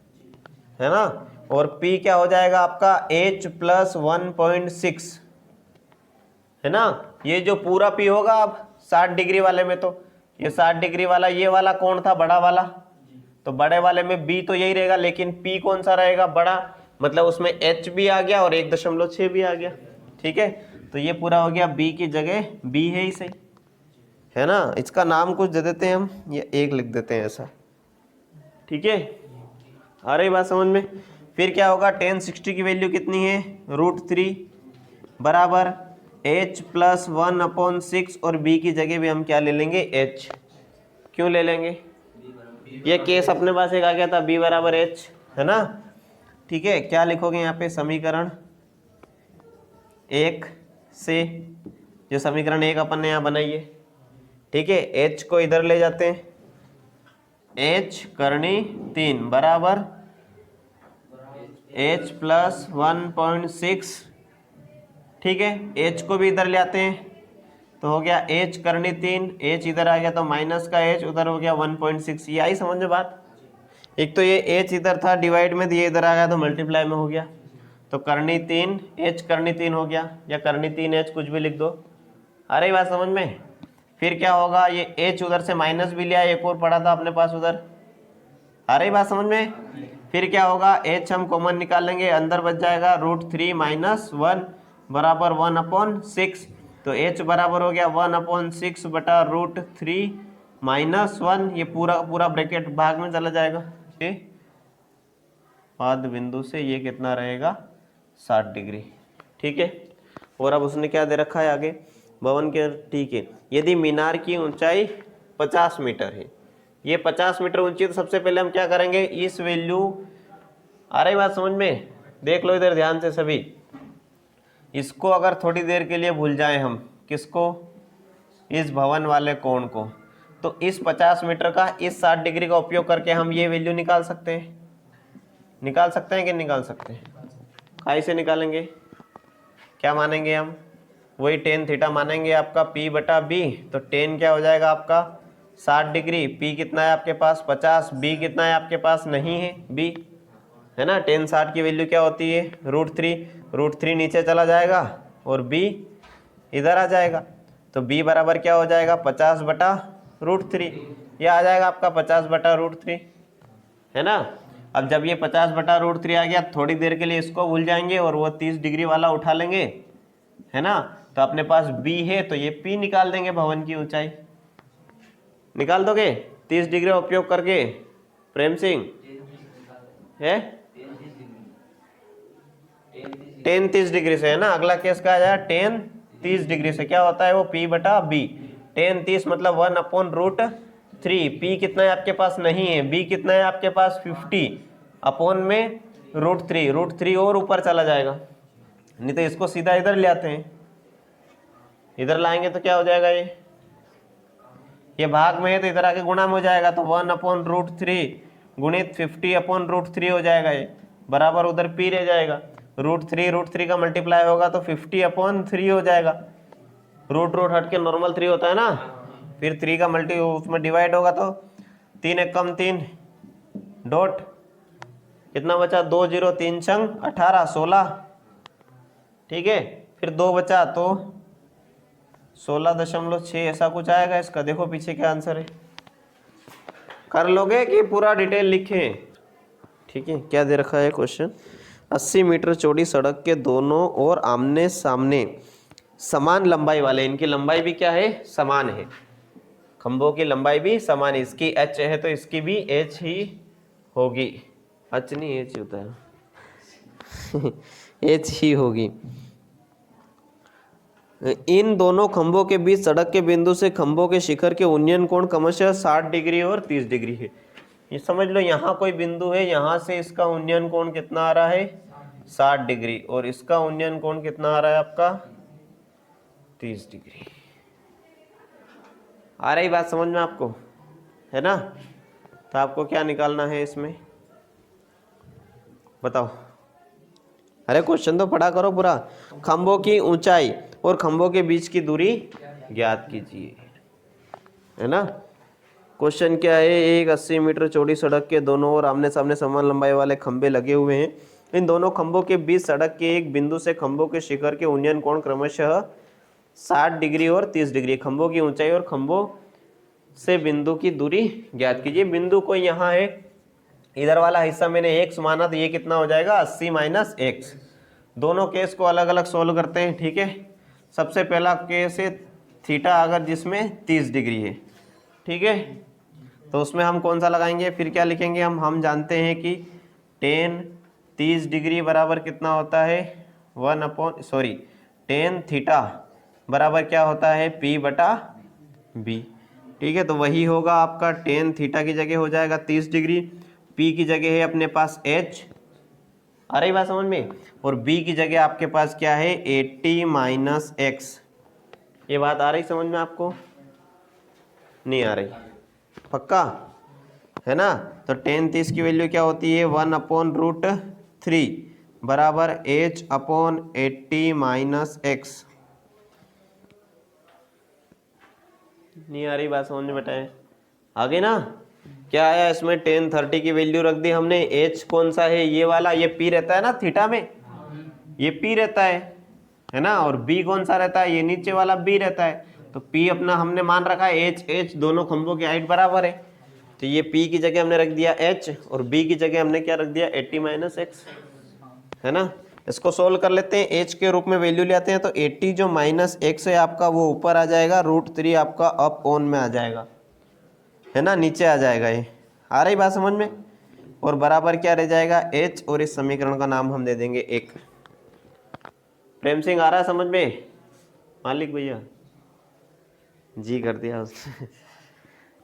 है ना। और P क्या हो जाएगा आपका H प्लस 1.6, है ना। ये जो पूरा P होगा अब 60 डिग्री वाले में, तो ये 60 डिग्री वाला ये वाला कौन था, बड़ा वाला, तो बड़े वाले में B तो यही रहेगा, लेकिन P कौन सा रहेगा, बड़ा, मतलब उसमें H भी आ गया और 1.6 भी आ गया, ठीक है। तो ये पूरा हो गया B की जगह B है ही सही, है ना। इसका नाम कुछ दे देते हैं हम, ये एक लिख देते हैं ऐसा, ठीक है। आ रही बात समझ में। फिर क्या होगा, टेन 60 की वैल्यू कितनी है, √3 बराबर H प्लस 1/6, और B की जगह भी हम क्या ले लेंगे, H। क्यों ले लेंगे, ये केस अपने पास एक आ गया था B बराबर H, है ना, ठीक है। क्या लिखोगे यहाँ पे, समीकरण 1 से, जो समीकरण 1 अपन ने यहाँ बनाई है, ठीक है। H को इधर ले जाते हैं, H करनी 3 बराबर H प्लस 1.6, ठीक है। H को भी इधर ले आते हैं तो हो गया H करनी 3, H इधर आ गया तो माइनस का H उधर हो गया 1.6, ये आई समझ में बात। एक तो ये H इधर था डिवाइड में, तो ये इधर आ गया तो मल्टीप्लाई में हो गया, तो करनी 3 H करनी 3 हो गया, या करनी 3 H कुछ भी लिख दो। आ रही बात समझ में। फिर क्या होगा, ये H उधर से माइनस भी लिया, एक और पड़ा था अपने पास उधर, आ रही बात समझ में। फिर क्या होगा, H हम कॉमन निकाल लेंगे, अंदर बच जाएगा √3 माइनस 1 बराबर 1/6, तो H बराबर हो गया 1/6 बटा √3 माइनस 1, ये पूरा पूरा ब्रैकेट भाग में चला जाएगा, ठीक। मध्य बिंदु से ये कितना रहेगा, 60 डिग्री, ठीक है। और अब उसने क्या दे रखा है आगे, भवन के, ठीक है। यदि मीनार की ऊंचाई 50 मीटर है, ये 50 मीटर ऊंची, तो सबसे पहले हम क्या करेंगे, इस वैल्यू, आ रही बात समझ में, देख लो इधर ध्यान से सभी, इसको अगर थोड़ी देर के लिए भूल जाएं हम, किसको, इस भवन वाले कोण को, तो इस 50 मीटर का इस 60 डिग्री का उपयोग करके हम ये वैल्यू निकाल सकते हैं, निकाल सकते हैं कि निकाल सकते हैं, काहे से निकालेंगे, क्या मानेंगे हम, वही टेन थीटा मानेंगे आपका P बटा B, तो टेन क्या हो जाएगा आपका 60 डिग्री, P कितना है आपके पास 50, B कितना है आपके पास नहीं है B, है ना। टेन 60 की वैल्यू क्या होती है, √3 नीचे चला जाएगा और B इधर आ जाएगा। तो b बराबर क्या हो जाएगा 50/√3, ये आ जाएगा आपका 50/√3, है ना। अब जब ये 50/√3 आ गया, थोड़ी देर के लिए इसको भूल जाएंगे और वो 30 डिग्री वाला उठा लेंगे, है ना। तो अपने पास b है तो ये p निकाल देंगे, भवन की ऊंचाई निकाल दोगे 30 डिग्री उपयोग करके प्रेम सिंह, है 10 30 डिग्री से, है ना। अगला केस का आ जाएगा 10 30 डिग्री से, क्या होता है वो p/b। 10 30 मतलब 1/√3। p कितना है आपके पास नहीं है, b कितना है आपके पास 50 अपॉन में √3 और ऊपर चला जाएगा, नहीं तो इसको सीधा इधर ले आते हैं, इधर लाएंगे तो क्या हो जाएगा, ये भाग में है तो इधर आके गुणा में हो जाएगा, तो 1/√3 गुणित 50/√3 हो जाएगा, ये बराबर उधर p रह जाएगा। √3 का मल्टीप्लाई होगा तो 50/3 हो जाएगा। रूट हट के नॉर्मल 3 होता है ना, फिर 3 का मल्टी उसमें डिवाइड होगा तो 3 एक कम 3 डॉट कितना बचा 2 0 3 छंग 18 16, ठीक है। फिर 2 बचा तो 16.6 ऐसा कुछ आएगा इसका। देखो पीछे क्या आंसर है, कर लोगे कि पूरा डिटेल लिखे, ठीक है। क्या दे रखा है क्वेश्चन, 80 मीटर चौड़ी सड़क के दोनों ओर आमने सामने समान लंबाई वाले, इनकी लंबाई भी क्या है समान है, खंभों की लंबाई भी समान है, इसकी h है तो इसकी भी h ही होगी, h नहीं h होता है h ही होगी। इन दोनों खंभों के बीच सड़क के बिंदु से खंभों के शिखर के उन्नयन कोण क्रमशः 60 डिग्री और 30 डिग्री है। ये समझ लो, यहाँ कोई बिंदु है, यहाँ से इसका उन्नयन कोण कितना आ रहा है 60 डिग्री और इसका उन्नयन कोण कितना आ रहा है आपका 30 डिग्री। आ रही बात समझ में आपको, है ना। तो आपको क्या निकालना है इसमें बताओ, अरे क्वेश्चन तो पढ़ा करो पूरा। खंभों की ऊंचाई और खंभों के बीच की दूरी ज्ञात कीजिए, है ना। क्वेश्चन क्या है, एक 80 मीटर चौड़ी सड़क के दोनों ओर आमने सामने समान लंबाई वाले खंभे लगे हुए हैं। इन दोनों खंभों के बीच सड़क के एक बिंदु से खंभों के शिखर के उन्नयन कोण क्रमशः 60 डिग्री और 30 डिग्री। खंभों की ऊंचाई और खंभों से बिंदु की दूरी ज्ञात कीजिए। बिंदु को यहाँ है, इधर वाला हिस्सा मैंने x माना तो ये कितना हो जाएगा 80 - x। दोनों केस को अलग अलग सोल्व करते हैं, ठीक है। सबसे पहला केस है थीटा अगर जिसमें 30 डिग्री है, ठीक है, तो उसमें हम कौन सा लगाएंगे, फिर क्या लिखेंगे हम जानते हैं कि 10 30 डिग्री बराबर कितना होता है 10 थीटा बराबर क्या होता है p/b, ठीक है। तो वही होगा आपका 10 थीटा की जगह हो जाएगा 30 डिग्री, p की जगह है अपने पास h, आ रही बात समझ में, और b की जगह आपके पास क्या है 80 - x। ये बात आ रही समझ में आपको, नहीं आ रही, पक्का है ना। तो 10 30 की वैल्यू क्या होती है 1/√3 बराबर h/80 - x। नहीं आ रही बात समझ में बेटा, आगे ना क्या आया इसमें 10 30 की वैल्यू रख दी हमने। h कौन सा है ये वाला, ये p रहता है ना थीटा में, ये p रहता है ना, और b कौन सा रहता है, ये नीचे वाला b रहता है। तो p अपना हमने मान रखा है h दोनों खंभों की हाइट बराबर है, तो ये p की जगह हमने रख दिया h और b की जगह हमने क्या रख दिया 80 - x, है ना। इसको सोल्व कर लेते हैं, h के रूप में वैल्यू ले आते हैं तो 80 जो -x है आपका वो ऊपर आ जाएगा, √3 आपका अप ऑन में आ जाएगा, है ना, नीचे आ जाएगा। ये आ रही बात समझ में, और बराबर क्या रह जाएगा h, और इस समीकरण का नाम हम दे देंगे 1। प्रेम सिंह आ रहा है समझ में, मालिक भैया जी कर दिया उसने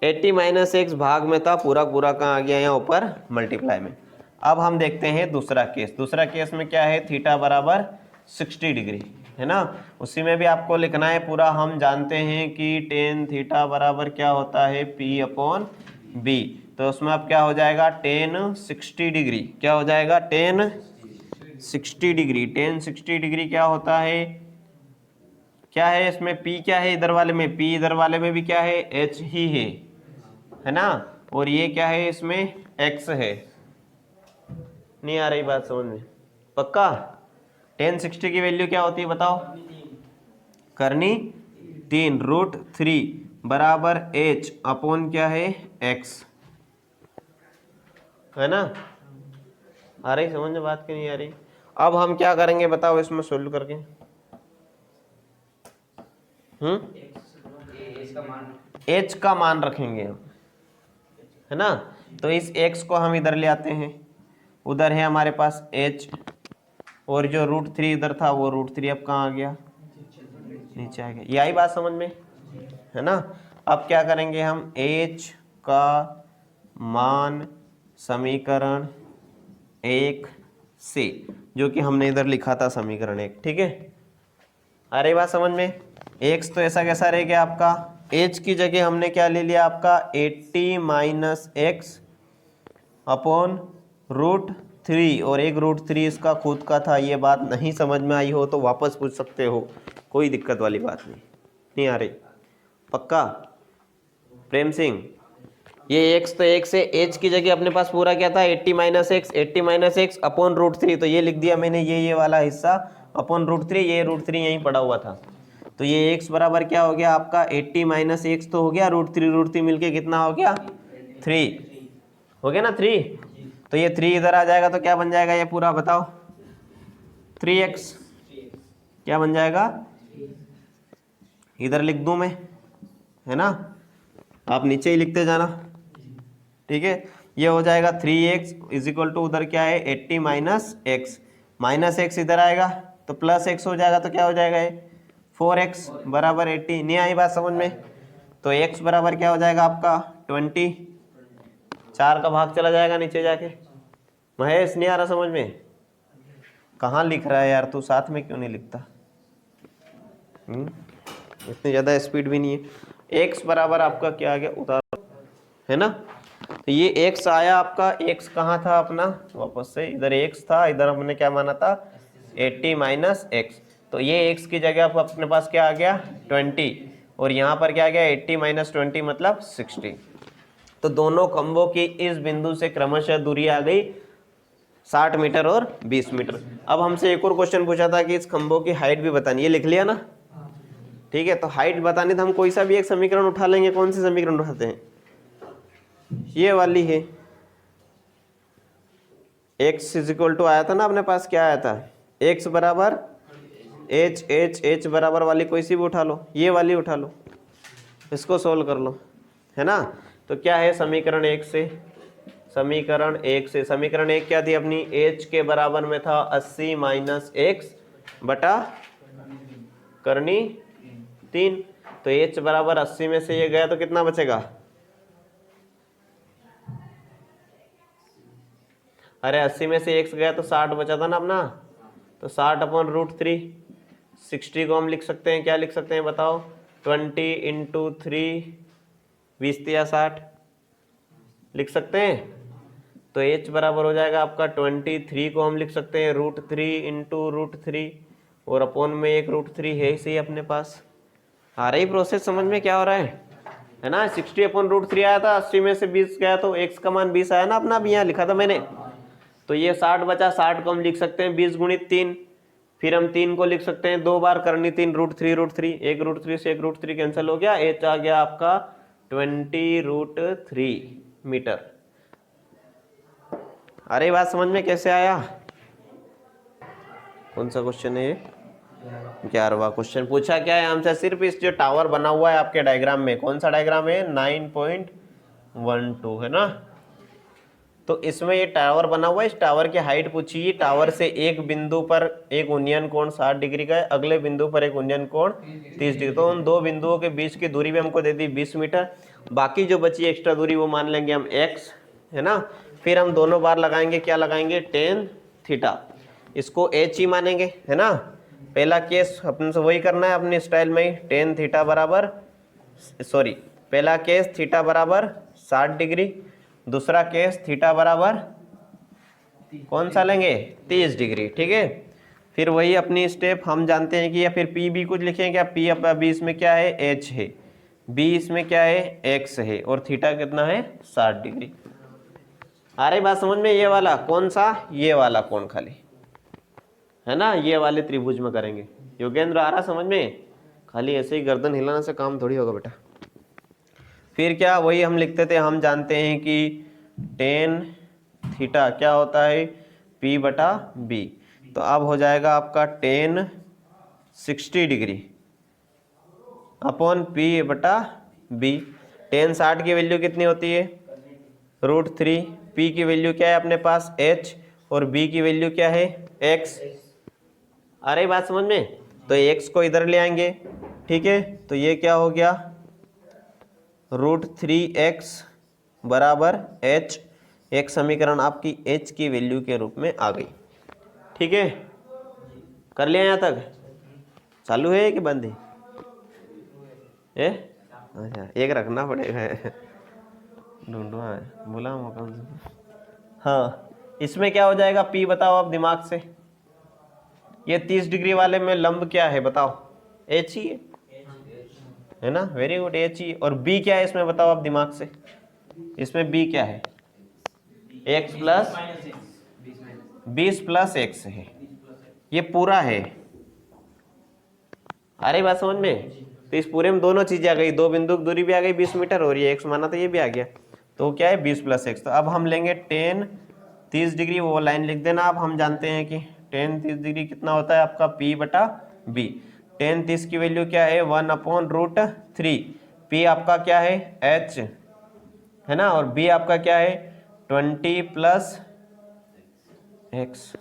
80 - x भाग में था, पूरा कहाँ आ गया यहाँ ऊपर मल्टीप्लाई में। अब हम देखते हैं दूसरा केस। दूसरा केस में क्या है थीटा बराबर 60 डिग्री, है ना। उसी में भी आपको लिखना है पूरा। हम जानते हैं कि 10 थीटा बराबर क्या होता है p/b, तो उसमें अब क्या हो जाएगा 10 60 डिग्री, क्या हो जाएगा 10 60 डिग्री। 10 60 डिग्री क्या होता है, क्या है इसमें p क्या है, इधर वाले में p, इधर वाले में भी क्या है h ही है ना, और ये क्या है इसमें x है। नहीं आ रही बात समझ में, पक्का 10 60 की वैल्यू क्या होती है बताओ, करनी 3 √3 बराबर h अपॉन क्या है x, है ना। आ रही समझ में बात, की नहीं आ रही? अब हम क्या करेंगे बताओ इसमें सोल्व करके। h का मान रखेंगे हम, है ना। तो इस x को हम इधर ले आते हैं, उधर है हमारे पास h, और जो √3 इधर था वो √3 अब कहाँ आ गया, नीचे आ गया। यही बात समझ में, है ना। अब क्या करेंगे हम, h का मान समीकरण 1 से, जो कि हमने इधर लिखा था समीकरण 1, ठीक है। अरे बात समझ में, x तो ऐसा कैसा रह गया आपका, h की जगह हमने क्या ले लिया आपका 80 - x अपॉन √3, और एक √3 इसका खुद का था। ये बात नहीं समझ में आई हो तो वापस पूछ सकते हो, कोई दिक्कत वाली बात नहीं आ रही, पक्का प्रेम सिंह। ये x तो एक से h की जगह अपने पास पूरा क्या था 80 - x अपॉन √3, तो ये लिख दिया मैंने, ये वाला हिस्सा अपॉन √3, ये √3 यहीं पड़ा हुआ था। तो ये x बराबर क्या हो गया आपका 80 - x तो हो गया √3 मिलके कितना हो गया 3 हो गया ना 3। तो ये 3 इधर आ जाएगा तो क्या बन जाएगा ये पूरा बताओ 3x, क्या बन जाएगा, इधर लिख दूं मैं, है ना, आप नीचे ही लिखते जाना, ठीक है। ये हो जाएगा 3x = उधर क्या है 80 - x, -x इधर आएगा तो +x हो जाएगा, तो क्या हो जाएगा ये 4x बराबर 80। नहीं आई बात समझ में, तो x बराबर क्या हो जाएगा आपका 20, 4 का भाग चला जाएगा नीचे जाके। महेश नहीं आ रहा समझ में, कहाँ लिख रहा है यार तू, साथ में क्यों नहीं लिखता, इतनी ज़्यादा स्पीड भी नहीं है। x बराबर आपका क्या आ गया उतार, है ना। तो ये x आया आपका, x कहाँ था अपना, वापस से इधर x था, इधर हमने क्या माना था 80 - x, तो ये x की जगह अपने पास क्या आ गया 20, और यहाँ पर क्या आ गया 80 - 20 मतलब 60। तो दोनों खंभों की इस बिंदु से क्रमशः दूरी आ गई 60 मीटर और 20 मीटर। अब हमसे एक और क्वेश्चन पूछा था कि इस खंभों की हाइट भी बतानी, ये लिख लिया ना, ठीक है। तो हाइट बतानी तो हम कोई सा भी एक समीकरण उठा लेंगे, कौन सी समीकरण उठाते हैं, ये वाली है, x = आया था ना अपने पास, क्या आया था x बराबर h बराबर वाली कोई सी भी उठा लो, ये वाली उठा लो, इसको सोल्व कर लो, है ना। तो क्या है समीकरण 1 से, समीकरण 1 क्या थी अपनी, h के बराबर में था 80 - x बटा करनी 3, तो h बराबर 80 में से ये गया तो कितना बचेगा, अरे 80 में से x गया तो 60 बचा था ना अपना, तो 60 अपॉन √3, 60 को हम लिख सकते हैं, क्या लिख सकते हैं बताओ 20 × 3 20 या 60 लिख सकते हैं। तो h बराबर हो जाएगा आपका 23 को हम लिख सकते हैं √3 × √3, और अपॉन में एक √3 है इसे अपने पास। आ रही प्रोसेस समझ में क्या हो रहा है ना। 60 अपॉन √3 आया था, 80 में से 20 गया तो x का मान 20 आया ना अपना, अभी यहाँ लिखा था मैंने। तो ये 60 बचा, 60 को हम लिख सकते हैं 20 × 3, फिर हम 3 को लिख सकते हैं 2 बार करनी 3 √3 एक √3 से एक √3 कैंसिल हो गया, h आ गया आपका 20 √3 मीटर। अरे बात समझ में कैसे आया, कौन सा क्वेश्चन है ये, 11वां क्वेश्चन। पूछा क्या है हमसे, सिर्फ इस जो टावर बना हुआ है आपके डायग्राम में, कौन सा डायग्राम है 9.12 है ना। तो इसमें ये टावर बना हुआ है, इस टावर की हाइट पूछी है, टावर से एक बिंदु पर एक उन्नयन कोण 60 डिग्री का है, अगले बिंदु पर एक उन्नयन कोण 30 डिग्री। तो उन दो बिंदुओं के बीच की दूरी भी हमको दे दी 20 मीटर, बाकी जो बची एक्स्ट्रा दूरी वो मान लेंगे हम x, है ना। फिर हम दोनों बार लगाएंगे, क्या लगाएंगे tan थीटा, इसको h ही मानेंगे, है ना। पहला केस अपन से वही करना है अपने स्टाइल में ही, tan थीटा बराबर पहला केस थीटा बराबर 60 डिग्री, दूसरा केस थीटा बराबर कौन सा लेंगे 30 डिग्री, ठीक है। फिर वही अपनी स्टेप हम जानते हैं कि, या फिर पी भी कुछ लिखेंगे क्या, पी अपना बी इसमें क्या है h है, बी इसमें क्या है x है, और थीटा कितना है 60 डिग्री। आ रही बात समझ में, ये वाला कौन सा, ये वाला कोण खाली, है ना, ये वाले त्रिभुज में करेंगे। योगेंद्र आ रहा समझ में, खाली ऐसे ही गर्दन हिलाने से काम थोड़ी होगा बेटा। फिर क्या, वही हम लिखते थे, हम जानते हैं कि टेन थीटा क्या होता है, P बटा B। तो अब हो जाएगा आपका टेन 60 डिग्री अपॉन P बटा B। टेन 60 की वैल्यू कितनी होती है, √3। P की वैल्यू क्या है अपने पास, H, और B की वैल्यू क्या है, X। आ रही बात समझ में? तो X को इधर ले आएंगे, ठीक है। तो ये क्या हो गया, √3x बराबर H। एक समीकरण आपकी H की वैल्यू के रूप में आ गई, ठीक है। कर लिया यहाँ तक? चालू है कि बंद है? अच्छा, एक रखना पड़ेगा ढूंढो है बोला मौका। हाँ, इसमें क्या हो जाएगा, P बताओ आप दिमाग से। ये 30 डिग्री वाले में लंब क्या है बताओ, H ही है ना, वेरी गुड, H ही। और B क्या है इसमें बताओ आप दिमाग से, इसमें B क्या है, x प्लस 20 प्लस x है, ये पूरा है। अरे बात समझ में? तो इस पूरे में दोनों चीजें आ गई, दो बिंदु की दूरी भी आ गई 20 मीटर, और ये x माना तो ये भी आ गया। तो क्या है 20 प्लस x। तो अब हम लेंगे टेन 30 डिग्री, वो लाइन लिख देना आप। हम जानते हैं कि टेन 30 डिग्री कितना होता है आपका P बटा B। टेन 30 की वैल्यू क्या है, 1/√3। P आपका क्या है, H है ना, और B आपका क्या है 20 प्लस x।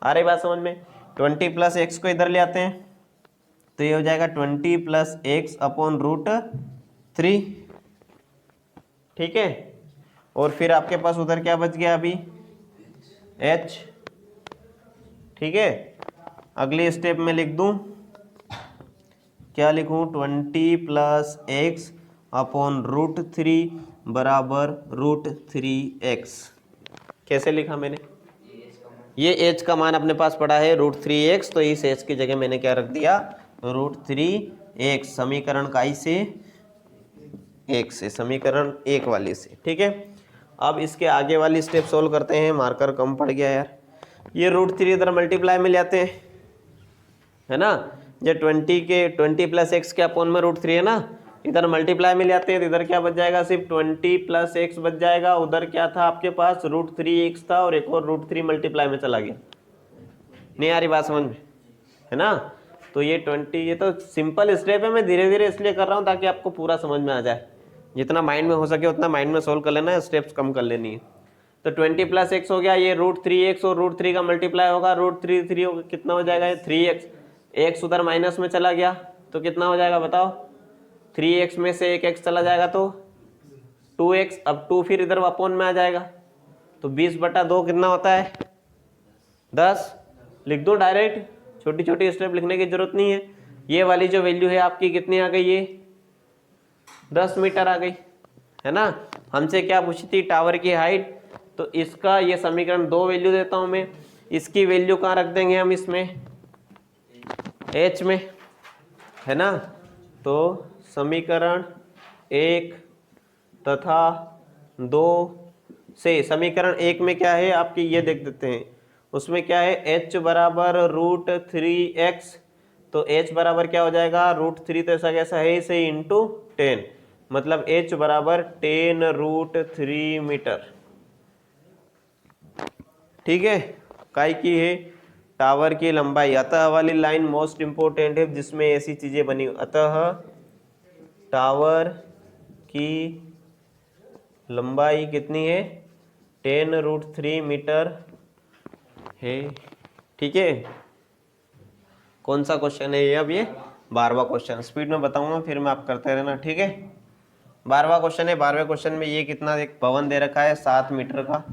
आ रही बात समझ में? 20 प्लस x को इधर ले आते हैं, तो ये हो जाएगा 20 प्लस x अपॉन √3, ठीक है। और फिर आपके पास उधर क्या बच गया अभी, h, ठीक है। अगली स्टेप में लिख दूं, क्या लिखूं, 20 प्लस x अपॉन √3 बराबर √3x। कैसे लिखा मैंने, ये h का मान अपने पास पड़ा है √3x, तो इस h की जगह मैंने क्या रख दिया, √3x। समीकरण काई से, एक से, समीकरण एक वाली से, ठीक है। अब इसके आगे वाली स्टेप सोल्व करते हैं, मार्कर कम पड़ गया यार। ये √3 इधर मल्टीप्लाई में ले आते हैं, है ना। ये 20 प्लस x के अपॉन में √3 है ना, इधर मल्टीप्लाई में ले आते हैं, तो इधर क्या बच जाएगा, सिर्फ 20 प्लस x बच जाएगा। उधर क्या था आपके पास, √3x था, और एक और √3 मल्टीप्लाई में चला गया। नहीं आ रही बात समझ में, है ना। तो ये 20, ये तो सिंपल स्टेप है, मैं धीरे धीरे इसलिए कर रहा हूँ ताकि आपको पूरा समझ में आ जाए। जितना माइंड में हो सके उतना माइंड में सोल्व कर लेना है, स्टेप्स कम कर लेनी है। तो 20 प्लस x हो गया, ये √3x और √3 का मल्टीप्लाई होगा, √3 होगा, कितना हो जाएगा, 3x। x उधर माइनस में चला गया तो कितना हो जाएगा बताओ, 3x में से एक x चला जाएगा तो 2x। अब 2 फिर इधर अपॉन में आ जाएगा, तो 20/2 कितना होता है, 10। लिख दो डायरेक्ट, छोटी छोटी स्टेप लिखने की जरूरत नहीं है। ये वाली जो वैल्यू है आपकी कितनी आ गई, ये 10 मीटर आ गई, है ना। हमसे क्या पूछी थी, टावर की हाइट। तो इसका ये समीकरण 2 वैल्यू देता हूं मैं, इसकी वैल्यू कहाँ रख देंगे हम, इसमें h में, है ना। तो समीकरण 1 तथा 2 से, समीकरण 1 में क्या है आपकी, ये देख देते हैं, उसमें क्या है, h बराबर √3x। तो h बराबर क्या हो जाएगा, √3 तो ऐसा कैसा है इसे इंटू 10, मतलब h बराबर 10√3 मीटर, ठीक है। काय की है, टावर की लंबाई। अतः वाली लाइन मोस्ट इंपोर्टेंट है जिसमें ऐसी चीजें बनी। अतः टावर की लंबाई कितनी है, 10√3 मीटर है, ठीक है। कौन सा क्वेश्चन है ये, अब ये 12वां क्वेश्चन, स्पीड में बताऊंगा फिर मैं आप करते रहना, ठीक है। 12वां क्वेश्चन है। 12वें क्वेश्चन में ये कितना, एक भवन दे रखा है 7 मीटर का,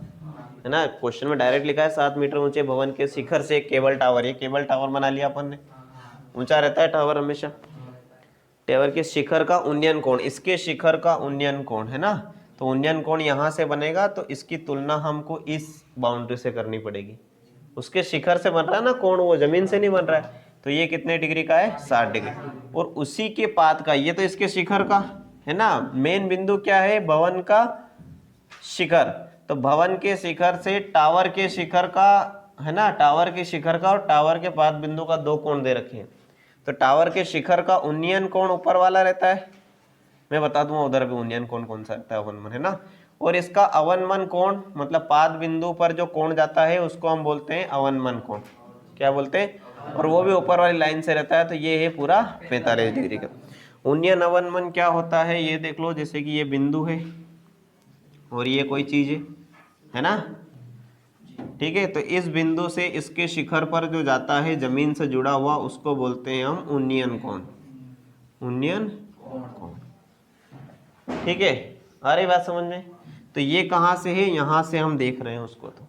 है ना। क्वेश्चन में डायरेक्ट लिखा है 7 मीटर ऊंचे भवन के शिखर से एक केबल टावर। ये केबल टावर बना लिया अपन ने, ऊंचा रहता है टावर हमेशा। टावर के शिखर का उन्नयन कोण, इसके शिखर का उन्नयन कोण, है ना। तो उन्नयन कोण यहाँ से बनेगा, तो इसकी तुलना हमको इस बाउंड्री से करनी पड़ेगी। उसके शिखर से बन रहा है ना कोण, वो जमीन से नहीं बन रहा है। तो ये कितने डिग्री का है, 60 डिग्री। और उसी के पाद का, ये तो इसके शिखर का है ना, मेन बिंदु क्या है, भवन का शिखर। तो भवन के शिखर से टावर के शिखर का, है ना, टावर के शिखर का और टावर के पाद बिंदु का 2 कोण दे रखे हैं। तो टावर के शिखर का उन्नयन कोण ऊपर वाला रहता है, मैं बता दूंगा उधर भी उन्नयन कोण कौन सा रहता है, अवनमन, है ना। और इसका अवनमन कोण मतलब पाद बिंदु पर जो कोण जाता है उसको हम बोलते हैं अवनमन कोण। क्या बोलते हैं? और वो भी ऊपर वाली लाइन से रहता है, तो ये है पूरा 45 डिग्री का। उन्नयन अवनमन क्या होता है ये देख लो, जैसे कि ये बिंदु है और ये कोई चीज है ना, ठीक है। तो इस बिंदु से इसके शिखर पर जो जाता है जमीन से जुड़ा हुआ उसको बोलते हैं हम उन्नयन कोण, उन्नयन कोण, ठीक है। आ रही बात समझ में? तो ये कहाँ से है, यहाँ से हम देख रहे हैं उसको, तो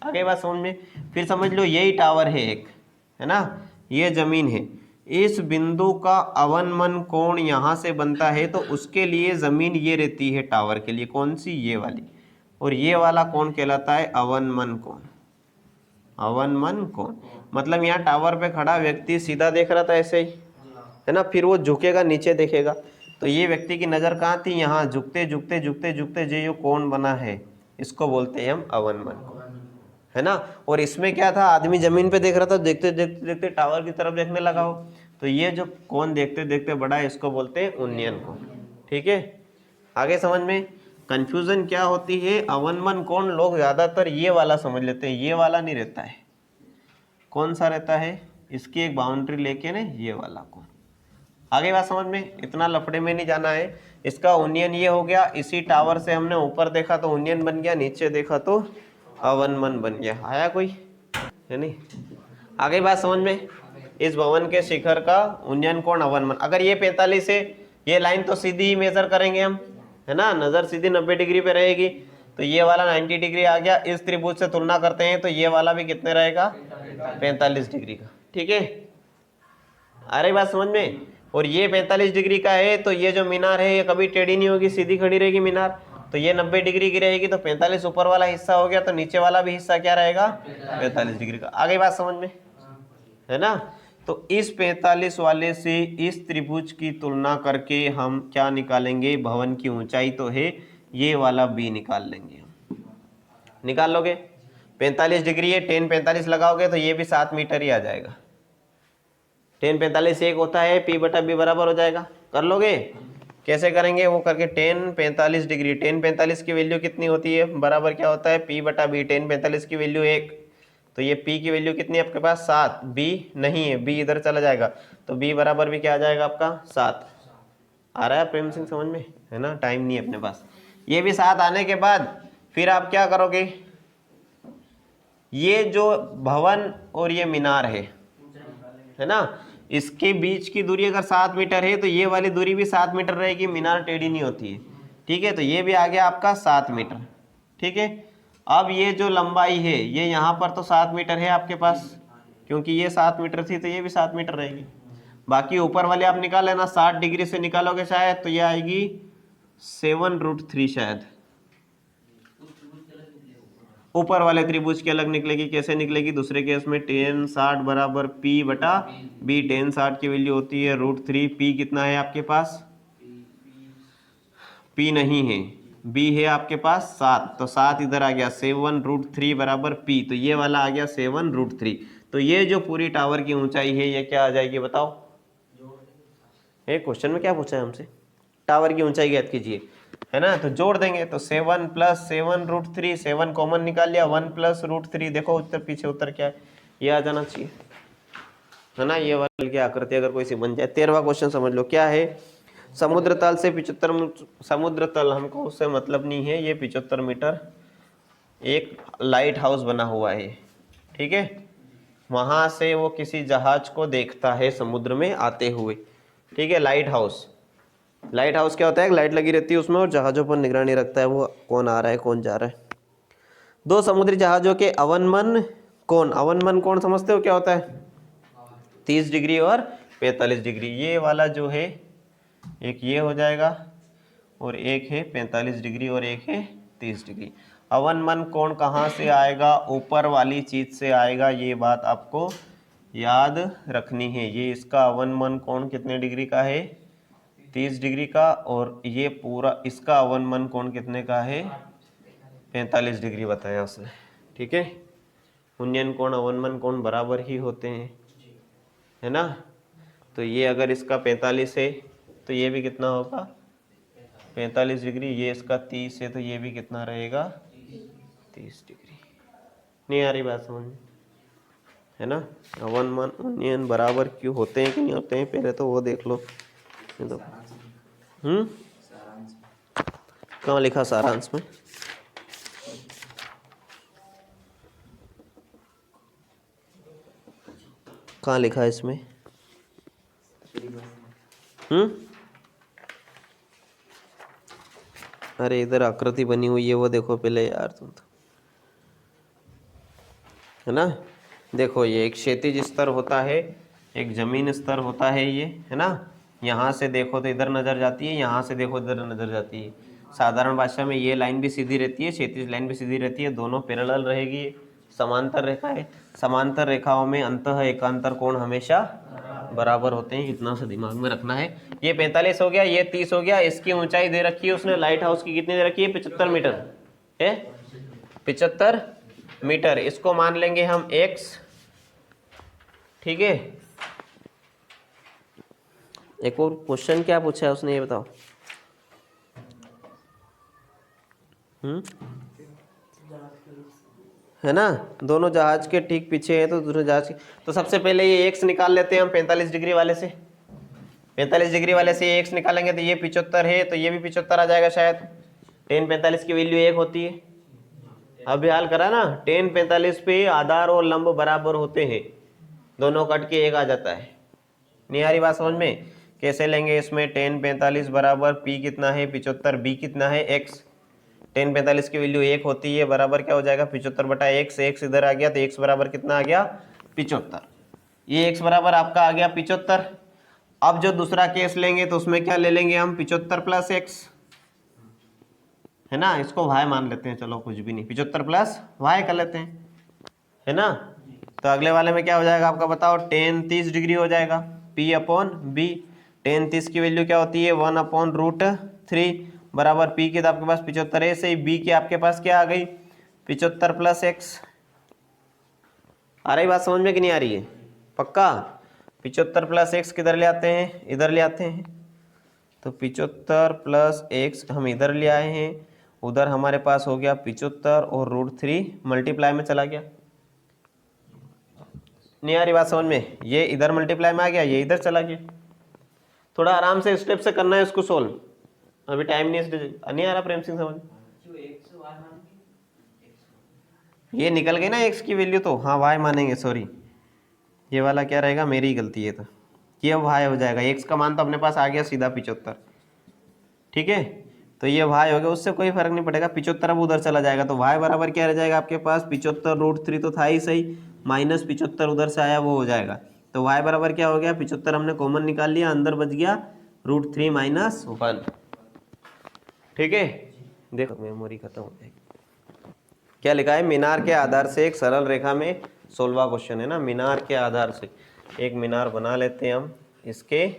आ गई बात समझ में। फिर समझ लो यही टावर है एक, है ना, ये जमीन है, इस बिंदु का अवनमन कोण यहाँ से बनता है, तो उसके लिए जमीन ये रहती है टावर के लिए, कौन सी, ये वाली, और ये वाला कोण कहलाता है अवनमन कोण। अवनमन कोण मतलब यहाँ टावर पे खड़ा व्यक्ति सीधा देख रहा था ऐसे ही, है ना, फिर वो झुकेगा नीचे देखेगा, तो ये व्यक्ति की नज़र कहाँ थी, यहाँ, झुकते झुकते झुकते झुकते जो कोण बना है इसको बोलते हैं हम अवनमन कोण, है ना। और इसमें क्या था, आदमी जमीन पे देख रहा था, देखते देखते देखते टावर की तरफ देखने लगा हो, तो ये जो कोण देखते देखते बड़ा है इसको बोलते हैं उन्नयन कोण, ठीक है। आगे समझ में? कंफ्यूजन क्या होती है, अवनमन कोण लोग ज़्यादातर ये वाला समझ लेते हैं, ये वाला नहीं रहता है। कौन सा रहता है, इसकी एक बाउंड्री लेके ना, ये वाला कोण। आगे बात समझ में? इतना लफड़े में नहीं जाना है। इसका उन्नयन ये हो गया, इसी टावर से हमने ऊपर देखा तो उन्नयन बन गया, नीचे देखा तो अवनमन बन गया। आया कोई, है नहीं? आगे बात समझ में? इस भवन के शिखर का उन्नयन कोण अवनमन, अगर ये 45 है, ये लाइन तो सीधी ही मेजर करेंगे हम, है ना, नजर सीधी 90 डिग्री पे रहेगी, तो ये वाला 90 डिग्री आ गया। इस त्रिभुज से तुलना करते हैं तो ये वाला भी कितने रहेगा, 45 डिग्री का, ठीक है। आ रही बात समझ में? और ये 45 डिग्री का है, तो ये जो मीनार है ये कभी टेढ़ी नहीं होगी, सीधी खड़ी रहेगी मीनार, तो ये 90 डिग्री की रहेगी, तो 45 ऊपर वाला हिस्सा हो गया, तो नीचे वाला भी हिस्सा क्या रहेगा, 45 डिग्री का। आगे बात समझ में, है ना। तो इस 45 वाले से इस त्रिभुज की तुलना करके हम क्या निकालेंगे, भवन की ऊंचाई तो है, ये वाला बी निकाल लेंगे हम। निकाल लोगे? 45 डिग्री है, 10 45 लगाओगे तो ये भी 7 मीटर ही आ जाएगा। 10 45 एक होता है, पी बटा बी बराबर हो जाएगा। कर लोगे? कैसे करेंगे वो करके, 10 45 डिग्री, 10 45 की वैल्यू कितनी होती है, बराबर क्या होता है, पी बटा बी। 10 45 की वैल्यू 1, तो ये p की वैल्यू कितनी है आपके पास, 7। b नहीं है, b इधर चला जाएगा, तो b बराबर भी क्या आ जाएगा आपका, 7। आ रहा है प्रेम सिंह समझ में, है ना। टाइम नहीं है अपने पास। ये भी 7 आने के बाद फिर आप क्या करोगे, ये जो भवन और ये मीनार है ना, इसके बीच की दूरी अगर 7 मीटर है, तो ये वाली दूरी भी 7 मीटर रहेगी, मीनार टेढ़ी नहीं होती है, ठीक है। तो ये भी आ गया आपका 7 मीटर, ठीक है। अब ये जो लंबाई है, ये यहाँ पर तो 7 मीटर है आपके पास, क्योंकि ये 7 मीटर थी, तो ये भी 7 मीटर रहेगी। बाकी ऊपर वाले आप निकाल लेना, 60 डिग्री से निकालोगे शायद, तो ये आएगी 7√3 शायद। ऊपर वाले त्रिभुज की अलग निकलेगी, कैसे निकलेगी, दूसरे केस में 10 60 बराबर p बटा b। 10 60 की वैल्यू होती है √3, p कितना है आपके पास, p नहीं है, b है आपके पास 7, तो 7 इधर आ गया, 7√3 बराबर p, तो ये वाला आ गया 7√3। तो ये जो पूरी टावर की ऊंचाई है ये क्या आ जाएगी बताओ, ये क्वेश्चन में क्या पूछा है हमसे, टावर की ऊंचाई ज्ञात कीजिए, है ना। तो जोड़ देंगे, तो 7 + 7√3, 7 कॉमन निकाल लिया, 1 + √3, देखो उत्तर पीछे उत्तर क्या है, ये आ जाना चाहिए, है ना। ये वाली की आकृति अगर कोई सी बन जाए। 13वां क्वेश्चन समझ लो क्या है, समुद्र तल से 75, समुद्र तल हमको उससे मतलब नहीं है, ये 75 मीटर एक लाइट हाउस बना हुआ है, ठीक है। वहां से वो किसी जहाज को देखता है समुद्र में आते हुए, ठीक है। लाइट हाउस, लाइट हाउस क्या होता है, लाइट लगी रहती है उसमें और जहाज़ों पर निगरानी रखता है, वो कौन आ रहा है कौन जा रहा है। दो समुद्री जहाज़ों के अवनमन कोण, अवनमन कोण समझते हो क्या होता है, 30 डिग्री और 45 डिग्री। ये वाला जो है एक ये हो जाएगा, और एक है 45 डिग्री और एक है 30 डिग्री। अवनमन कोण कहाँ से आएगा, ऊपर वाली चीज से आएगा, ये बात आपको याद रखनी है। ये इसका अवनमन कोण कितने डिग्री का है, 30 डिग्री का, और ये पूरा इसका अवनमन कोण कितने का है, 45 डिग्री बताया उसने, ठीक है। उन्नयन कोण अवनमन कोण बराबर ही होते हैं, है ना। तो ये अगर इसका 45 है तो ये भी कितना होगा 45 डिग्री, ये इसका 30 है तो ये भी कितना रहेगा 30 डिग्री। नहीं आ रही बात समझ में, है ना। वन वन अनियन बराबर क्यों होते हैं कि नहीं होते हैं, पहले तो वो देख लो। तो कहाँ लिखा सारांश में, कहाँ लिखा है इसमें? अरे इधर आकृति बनी हुई है वो देखो पहले यार तुम तो, है ना। देखो ये एक क्षैतिज स्तर होता है, एक जमीन स्तर होता है, ये है ना। यहाँ से देखो तो इधर नजर जाती है, यहाँ से देखो इधर नजर जाती है। साधारण भाषा में ये लाइन भी सीधी रहती है, क्षैतिज लाइन भी सीधी रहती है, दोनों पैरेलल रहेगी। समांतर रेखा है, समांतर रेखाओं में अंतः एकांतर कोण हमेशा बराबर होते हैं, इतना सा दिमाग में रखना है। ये 45 हो गया, ये 30 हो गया। इसकी ऊंचाई दे रखी है उसने लाइट हाउस की, कितनी दे रखी है 75 मीटर है, 75 मीटर। इसको मान लेंगे हम x, ठीक है। एक और क्वेश्चन क्या पूछा है उसने ये बताओ। है ना, दोनों जहाज के ठीक पीछे है तो दूसरे जहाज के, तो सबसे पहले ये x निकाल लेते हैं हम 45 डिग्री वाले से। 45 डिग्री वाले से ये x निकालेंगे तो ये 75 है, तो ये भी 75 आ जाएगा शायद। tan 45 की वैल्यू 1 होती है। अभी हाल करा ना, tan 45 पे आधार और लंब बराबर होते हैं, दोनों कट के 1 आ जाता है। नहीं आ रही बात समझ में? कैसे लेंगे इसमें, tan 45 बराबर p कितना है 75, b कितना है x। tan 45 की वैल्यू 1 होती है, बराबर क्या हो जाएगा 75 बटा x। x इधर आ गया तो x बराबर कितना आ गया 75। ये x बराबर आपका आ गया 75। अब जो दूसरा केस लेंगे तो उसमें क्या ले लेंगे हम 75 प्लस x, है ना। इसको y मान लेते हैं, चलो कुछ भी नहीं, 75 प्लस y कर लेते हैं, है ना। तो अगले वाले में क्या हो जाएगा आपका बताओ, tan 30 डिग्री हो जाएगा p अपॉन b। tan 30 की वैल्यू क्या होती है 1 अपॉन √3 बराबर p की, तो आपके पास 75 है, से b की आपके पास क्या आ गई 75 प्लस x। आ रही बात समझ में कि नहीं आ रही है? पक्का 75 प्लस x किधर ले आते हैं, इधर ले आते हैं। तो 75 प्लस x हम इधर ले आए हैं, उधर हमारे पास हो गया 75 और √3 मल्टीप्लाई में चला गया। नहीं आ रही बात समझ में? ये इधर मल्टीप्लाई में आ गया, ये इधर चला गया। थोड़ा आराम से स्टेप से करना है इसको सोल्व, अभी टाइम नहीं आ रहा प्रेम सिंह समझ। ये निकल गई ना x की वैल्यू, तो हाँ y मानेंगे, सॉरी ये वाला क्या रहेगा, मेरी ही गलती है, तो ये अब y हो जाएगा। x का मान तो अपने पास आ गया सीधा 75, ठीक है। तो ये y हो गया, उससे कोई फर्क नहीं पड़ेगा, 75 अब उधर चला जाएगा तो y बराबर क्या रह जाएगा आपके पास 75 √3 तो था ही सही, माइनस 75 उधर से आया वो हो जाएगा। तो y बराबर क्या हो गया 75 हमने कॉमन निकाल लिया, अंदर बच गया √3 माइनस 1, ठीक है। देखो मेमोरी खत्म हो जाएगी। क्या लिखा है, मीनार के आधार से एक सरल रेखा में 16वां क्वेश्चन है ना। मीनार के आधार से एक मीनार बना लेते हैं हम, इसके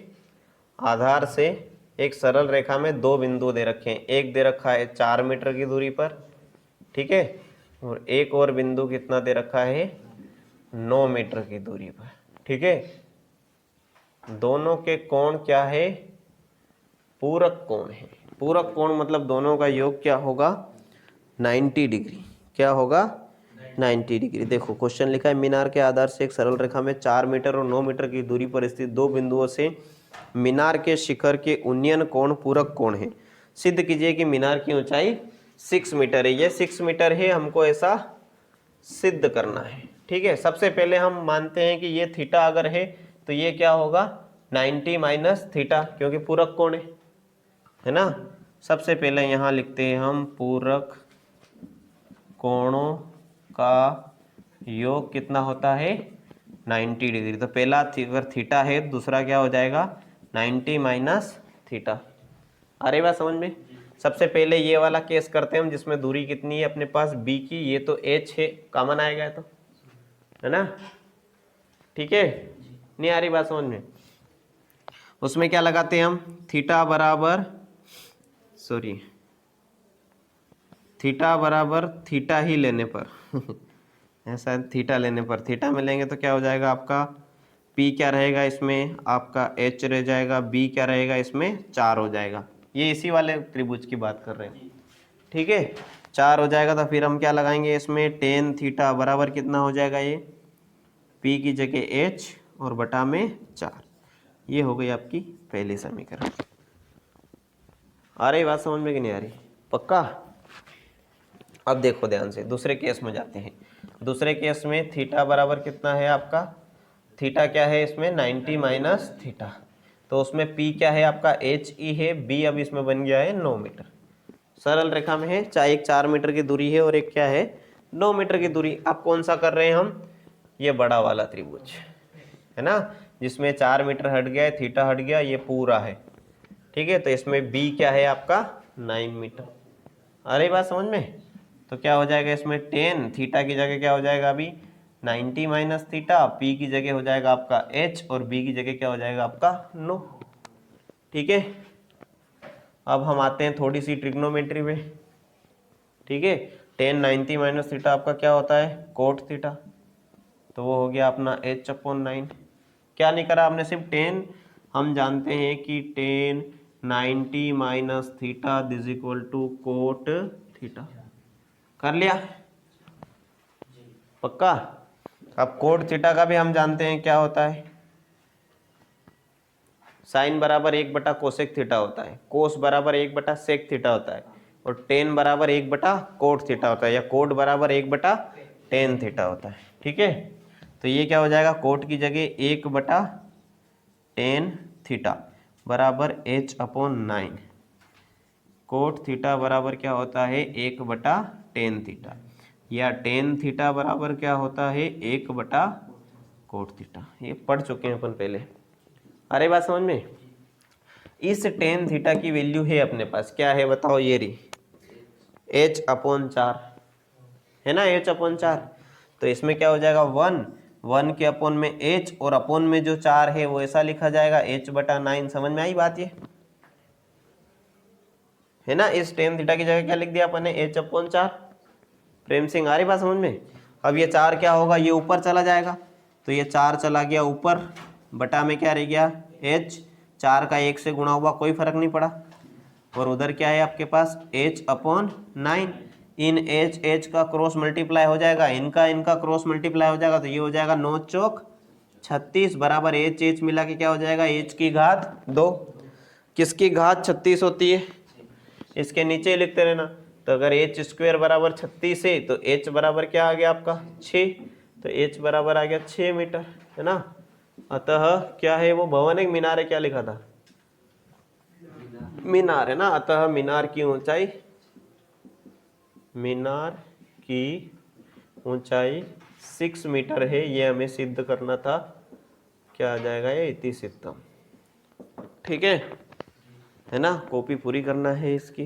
आधार से एक सरल रेखा में 2 बिंदु दे रखे हैं। एक दे रखा है 4 मीटर की दूरी पर, ठीक है, और एक और बिंदु कितना दे रखा है 9 मीटर की दूरी पर, ठीक है। दोनों के कोण क्या है, पूरक कोण है। पूरक कोण मतलब दोनों का योग क्या होगा 90 डिग्री, क्या होगा 90 डिग्री। देखो क्वेश्चन लिखा है, मीनार के आधार से एक सरल रेखा में 4 मीटर और 9 मीटर की दूरी पर स्थित 2 बिंदुओं से मीनार के शिखर के उन्नयन कोण पूरक कोण है। सिद्ध कीजिए कि मीनार की ऊंचाई 6 मीटर है। ये 6 मीटर है, हमको ऐसा सिद्ध करना है, ठीक है। सबसे पहले हम मानते हैं कि ये थीटा अगर है तो ये क्या होगा 90 माइनस थीटा, क्योंकि पूरक कोण है ना। सबसे पहले यहाँ लिखते हैं हम पूरक कोणों का योग कितना होता है 90 डिग्री। तो पहला अगर थीटा है, दूसरा क्या हो जाएगा 90 माइनस थीटा। अरे बात समझ में? सबसे पहले ये वाला केस करते हैं हम, जिसमें दूरी कितनी है अपने पास b की, ये तो h है, कॉमन आएगा तो, है ना, ठीक है। नहीं आ रही बात समझ में? उसमें क्या लगाते हैं हम, थीटा बराबर, सॉरी थीटा बराबर थीटा ही लेने पर ऐसा थीटा लेने पर, थीटा में लेंगे तो क्या हो जाएगा आपका P क्या रहेगा इसमें आपका H रह जाएगा, B क्या रहेगा इसमें 4 हो जाएगा। ये इसी वाले त्रिभुज की बात कर रहे हैं, ठीक है। 4 हो जाएगा तो फिर हम क्या लगाएंगे इसमें, टेन थीटा बराबर कितना हो जाएगा, ये P की जगह H और बटा में 4। ये हो गई आपकी पहली समीकरण। आ रही बात समझ में कि नहीं आ रही? पक्का? अब देखो ध्यान से, दूसरे केस में जाते हैं। दूसरे केस में थीटा बराबर कितना है आपका, थीटा क्या है इसमें 90 माइनस थीटा, तो उसमें P क्या है आपका HE है, B अब इसमें बन गया है 9 मीटर। सरल रेखा में है, चाहे एक 4 मीटर की दूरी है और एक क्या है 9 मीटर की दूरी। अब कौन सा कर रहे हैं हम, ये बड़ा वाला त्रिभुज है ना, जिसमें 4 मीटर हट गया है, थीटा हट गया, ये पूरा है, ठीक है। तो इसमें B क्या है आपका 9 मीटर। अरे बात समझ में? तो क्या हो जाएगा इसमें, टेन थीटा की जगह क्या हो जाएगा अभी 90 माइनस थीटा, P की जगह हो जाएगा आपका H और B की जगह क्या हो जाएगा आपका 9, ठीक है। अब हम आते हैं थोड़ी सी ट्रिग्नोमेट्री में, ठीक है। टेन 90 माइनस थीटा आपका क्या होता है कोट थीटा, तो वो हो गया अपना H/9। क्या नहीं करा आपने, सिर्फ टेन, हम जानते हैं कि tan 90 minus theta is equal to cot theta, कर लिया पक्का। अब कोट थीटा का भी हम जानते हैं क्या होता है, साइन बराबर 1 बटा कोसेक थीटा होता है, कोस बराबर 1 बटा सेक थीटा होता है, और टेन बराबर 1 बटा कोट थीटा होता है, या कोट बराबर 1 बटा टेन थीटा होता है, ठीक है। तो ये क्या हो जाएगा, कोट की जगह 1 बटा टेन थीटा बराबर H/9, कोट थीटा बराबर क्या होता है 1 बटा टेन थीटा, या टेन थीटा बराबर क्या होता है 1 बटा कोट थीटा। ये पढ़ चुके हैं अपन पहले। अरे बात समझ में? इस टेन थीटा की वैल्यू है अपने पास, क्या है बताओ, ये रही H/4 है ना, H/4। तो इसमें क्या हो जाएगा 1 के अपोन में H, और अपोन में जो 4 है वो ऐसा लिखा जाएगा H/9। समझ में आई बात ये है ना। इस टेन थीटा की जगह क्या लिख दिया अपन ने H/4। प्रेम सिंह आ रही बात समझ में? अब ये 4 क्या होगा, ये ऊपर चला जाएगा, तो ये 4 चला गया ऊपर, बटा में क्या रह गया H, 4 का 1 से गुणा हुआ, कोई फर्क नहीं पड़ा, और उधर क्या है आपके पास H/9। इन H का क्रॉस मल्टीप्लाई हो जाएगा, इनका क्रॉस मल्टीप्लाई हो जाएगा, तो ये हो जाएगा 9 चौक 36 बराबर H मिला के क्या हो जाएगा H की घात 2। किसकी घात 36 होती है, इसके नीचे ही लिखते रहना। तो अगर H² बराबर 36 है तो H बराबर क्या आ गया आपका 6, तो H बराबर आ गया 6 मीटर, है ना। अतः क्या है वो भवन है, मीनार है, क्या लिखा था मीनार है ना। अतः मीनार की ऊंचाई 6 मीटर है, ये हमें सिद्ध करना था। क्या आ जाएगा ये इति सिद्धम, ठीक है ना। कॉपी पूरी करना है इसकी।